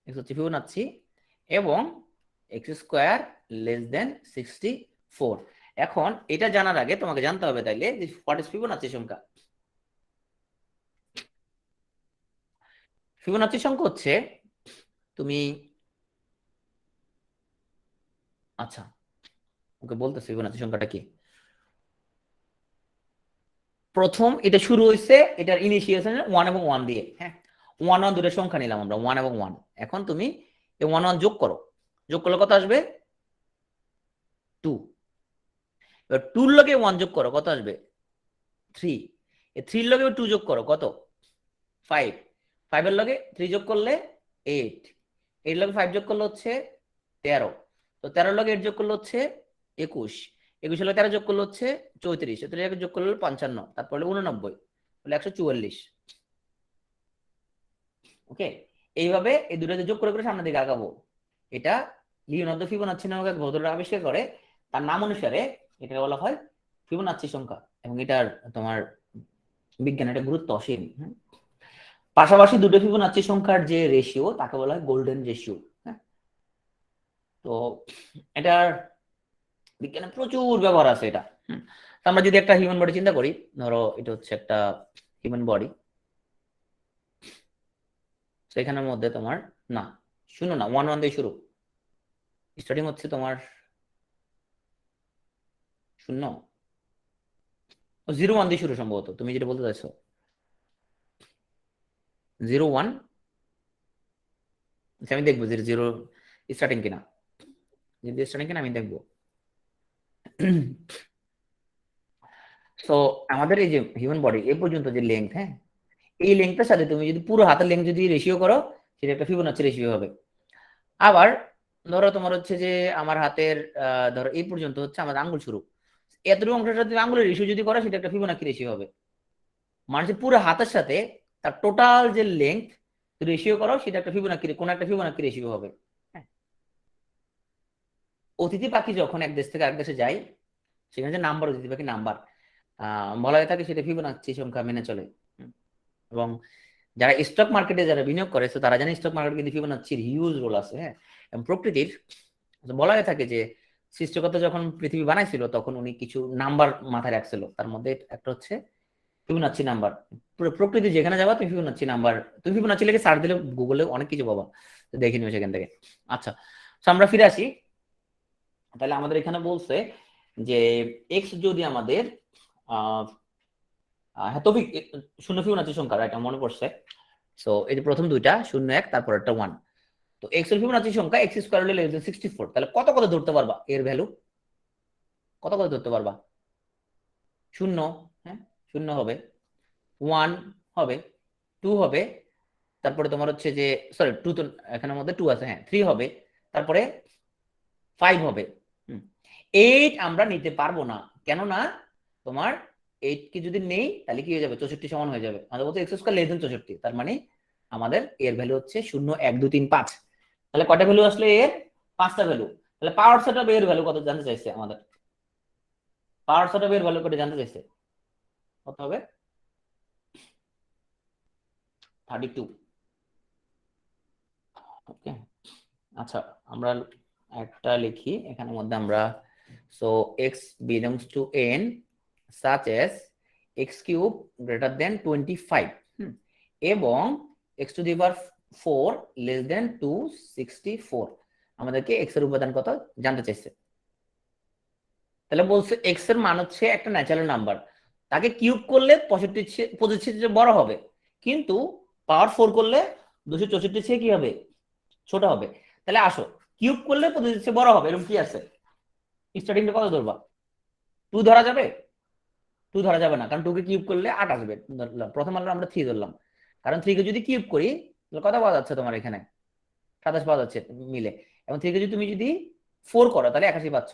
এক্স হচ্ছে ফিবোনাচ্চি এবং এক্স স্কোয়ার লেস দেন 64 এখন এটা জানার আগে তোমাকে জানতে হবে তাইলে যে হোয়াট ইজ ফিবোনাচ্চি সংখ্যা ফিবোনাচ্চি সংখ্যা হচ্ছে তুমি আচ্ছা ওকে বলতেছি ফিবোনাচ্চি সংখ্যাটা কি প্রথম এটা শুরু হয়েছে এটার ইনিশিয়েশন 1 এবং 1 দিয়ে হ্যাঁ 1 1 দুটো সংখ্যা নিলাম আমরা 1 এবং 1 এখন তুমি এই 1 1 যোগ করো যোগ করলে কত আসবে 2 এবার 2 এর লগে 1 যোগ করো কত আসবে 3 এই 3 এর লগে 2 যোগ করো কত 5 5 এর লগে 3 যোগ করলে 8 এর লগে 5 যোগ করলে হচ্ছে 13 তো 13 এর লগে 8 যোগ করলে হচ্ছে 21 21 এর লগে 13 যোগ করলে হচ্ছে 34 34 যোগ করলে 55 তারপরে 89 তাহলে 144 ওকে এইভাবে এই দুটো যোগ করে করে সামনের দিকে আগাবো এটা লিওনার্দো ফিবোনাচ্চি নামক এক ভদ্রলোক আবিষ্কার করে তার নাম অনুসারে এটা বলা হয় ফিবোনাচ্চি সংখ্যা এবং এটার তোমার বিজ্ঞানের একটা গুরুত্ব অসীম পাশাপাশি দুটো ফিবোনাচ্চি সংখ্যার যে রেশিও তাকে বলা হয় গোল্ডেন রেশিও হ্যাঁ তো এটার বিজ্ঞানে প্রচুর ব্যবহার আছে এটা আমরা যদি একটা হিউম্যান বডি চিন্তা করি ধরো এটা হচ্ছে একটা হিউম্যান বডি সেখানের মধ্যে তোমার না 0 না 1 1 দিয়ে শুরু, স্টার্টিং হচ্ছে তোমার 0 0 1 দিয়ে শুরু সম্ভবত, তুমি যেটা বলতে চাইছো 0 1। আমি দেখবো যে 0 স্টার্টিং কিনা, যদি স্টার্টিং কিনা আমি দেখবো। সো আমাদের এই যে হিউম্যান বডি এই পর্যন্ত যে লেংথ, হ্যাঁ, এই লেংথের সাথে তুমি যদি পুরো হাতের লেংথ যদি রেশিও করো, সেটা একটা ফিবোনাচি রেশিও হবে। আবার ধরো তোমার হচ্ছে যে আমার হাতের ধরো এই পর্যন্ত হচ্ছে আমার আঙ্গুল শুরু, এতটুকু অংশটা যদি আঙ্গুলের রেশিও যদি করো, সেটা একটা ফিবোনাচি রেশিও হবে। মানে পুরো হাতের সাথে তার টোটাল যে লেংথ রেশিও করো, সেটা একটা ফিবোনাচি, কোন একটা ফিবোনাচি রেশিও হবে। হ্যাঁ, অতিথি পাখি যখন এক দেশ থেকে আরেক দেশে যায়, সেখানে যে নাম্বার, অতিথি পাখি নাম্বার বলা হয়ে থাকে, সেটা ফিবোনাচি সংখ্যা মেনে চলে। এবং যারা স্টক মার্কেটে যারা বিনিয়োগ করে, তারা জানে স্টক মার্কেট কিন্তু ফিবোনাচির হিউজ রোল আছে। হ্যাঁ, এবং প্রকৃতির বলা হয়ে থাকে যে সৃষ্টিকর্তা যখন পৃথিবী বানাইছিল, তখন উনি কিছু নাম্বার মাথায় রাখছিল, তার মধ্যে একটা হচ্ছে ফিবোনাচি নাম্বার। প্রকৃতি যেখানে যাবা তুমি ফিবোনাচি নাম্বার, তুমি ফিবোনাচি লিখে সার্চ দিলে গুগলে অনেক কিছু পাবা, দেখে নিও সেখান থেকে। আচ্ছা, আমরা ফিরে আসি। তাহলে আমাদের এখানে বলছে যে এক্স যদি আমাদের হ্যাঁ, তবে 0 ফিবোনাচি সংখ্যা, এটা মনে পড়ছে। সো এই যে প্রথম দুইটা 0 1, তারপর একটা 1। তো এক্স এর ফিবোনাচি সংখ্যা x স্কয়ার হলে লেস দেন 64, তাহলে কত কত ধরতে পারবা এর ভ্যালু? কত কত ধরতে পারবা? 0, হ্যাঁ 0 হবে, 1 হবে, 2 হবে, তারপরে তোমার হচ্ছে যে সরি 2 তো এখানের মধ্যে 2 আছে, হ্যাঁ 3 হবে, তারপরে 5 হবে। 8 আমরা নিতে পারবো না, কেননা তোমার 8 কে যদি নেই তাহলে কি হয়ে যাবে, 64 সমান হয়ে যাবে। আমাদের বলতে এক্স স্কয়ার লেস দেন 64, তার মানে আমাদের এর ভ্যালু হচ্ছে 0 1 2 3 5। তাহলে কয়টা ভ্যালু আসলে এর? 5টা ভ্যালু। তাহলে পাওয়ার সেটআপ এর ভ্যালু কত জানতে চাইছে আমাদের? পাওয়ার সেটআপ এর ভ্যালু কত জানতে চাইছে? কত হবে? 32। ওকে, আচ্ছা আমরা একটা লিখি এখানের মধ্যে আমরা। So x belongs to n such as x cube greater than 25 এবং x to the power 4 less than 264। আমাদেরকে x এর উপাদান কত জানতে চাইছে। তাহলে বলছে x এর মান হচ্ছে একটা ন্যাচারাল নাম্বার, তাকে কিউব করলে 25 চেয়ে বড় হবে, কিন্তু পাওয়ার 4 করলে 264 চেয়ে কি হবে, ছোট হবে। তাহলে আসো, কিউব করলে 25 চেয়ে বড় হবে, এরকম কি আছে? স্টার্টিংটা কত ধরবা? 2 ধরা যাবে? 2 ধরা যাবে না, কারণ 2 কে কিউব করলে 8 আসবে। প্রথম আলো আমরা 3 ধরলাম, কারণ 3 কে যদি কিউব করি তাহলে কত পাওয়া যাচ্ছে তোমার এখানে? 27 পাওয়া যাচ্ছে মিলে। এবং 3 কে যদি তুমি যদি 4 করো তাহলে 81 পাচ্ছ,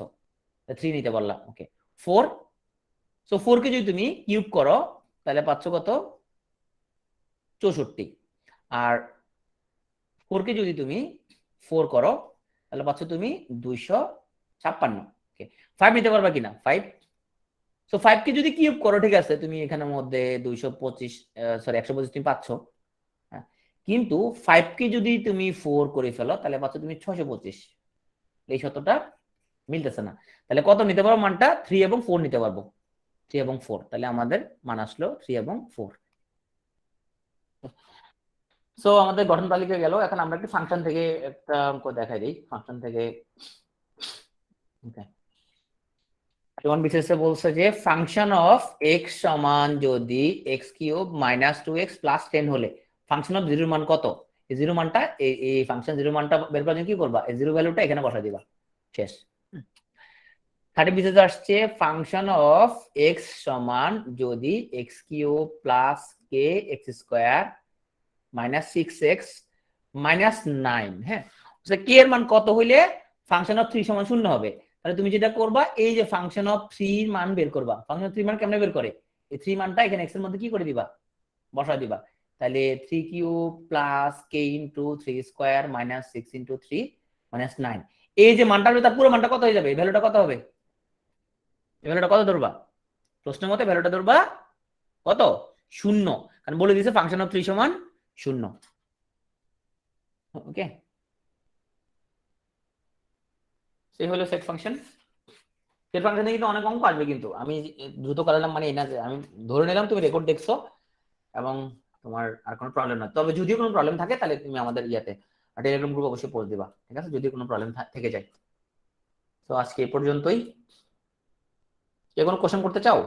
3 নিতে পারলাম। ওকে, 4। সো 4 কে যদি তুমি কিউব করো তাহলে পাচ্ছ কত? 64। আর 4 কে যদি তুমি 4 করো তাহলে পাচ্ছ তুমি 256। ওকে, 5 নিতে পারবা কিনা? 5। সো 5 কে যদি কিউব করো, ঠিক আছে, তুমি এখানের মধ্যে 225 সরি 125 তুমি পাচ্ছ। হ্যাঁ, কিন্তু 5 কে যদি তুমি 4 করে ফেলো তাহলে পাচ্ছ তুমি 625। এই শতটা মিলতেছে না। তাহলে কত নিতে পারবো মানটা? 3 এবং 4 নিতে পারবো। 3 এবং 4, তাহলে আমাদের মান আসলো 3 এবং 4। সো আমাদের গঠন তালিকা গেল। এখন আমরা একটি ফাংশন থেকে একটা অঙ্ক দেখাই দিই, ফাংশন থেকে। ওকে, যেমন বিশেষে বলছে যে ফাংশন অফ এক্স সমান যদি x cube minus 2x plus 10 হলে ফাংশন অফ জিরোর মান কত? এই জিরো মানটা, এই ফাংশন জিরো মানটা বের করার জন্য কি করবা, এই জিরো ভ্যালুটা এখানে বসা দিবা, শেষ। 30 বিশেষে আসছে ফাংশন অফ এক্স সমান যদি x cube plus k x square minus 6x minus 9। হ্যাঁ, কে এর মান কত হইলে ফাংশন অফ 3 সমান 0 হবে? তাহলে তুমি যেটা করবা, এই যে ফাংশন অফ 3 মান বের করবা। ফাংশন অফ 3 মান কেমনে বের করে? এই 3 মানটা এখানে x এর মধ্যে কি করে দিবা, বসা দিবা। তাহলে 3 cube plus k into 3 square minus 6 into 3 minus 9। এই যে মানটা হবে তার পুরো মানটা কত হয়ে যাবে? এই ভ্যালুটা কত হবে? এই ভ্যালুটা কত ধরবা? প্রশ্নের মতে ভ্যালুটা ধরবা কত? 0, কারণ বলে দিয়েছে ফাংশন অফ 3 সমান 0। ওকে, সেই হলো সেট ফাংশন। সেট ফাংশনে কিন্তু অনেক অঙ্ক আসবে, কিন্তু আমি দ্রুত করালাম মানে এই না যে আমি ধরে নিলাম তুমি রেকর্ড দেখছো এবং তোমার আর কোনো প্রবলেম না। তবে যদি কোনো প্রবলেম থাকে তাহলে তুমি আমাদের টেলিগ্রাম গ্রুপ অবশ্যই পোস্ট দিবা, ঠিক আছে, যদি কোনো প্রবলেম থেকে যায়। তো আজকে এই পর্যন্তই। কে কোনো কোশ্চেন করতে চাও?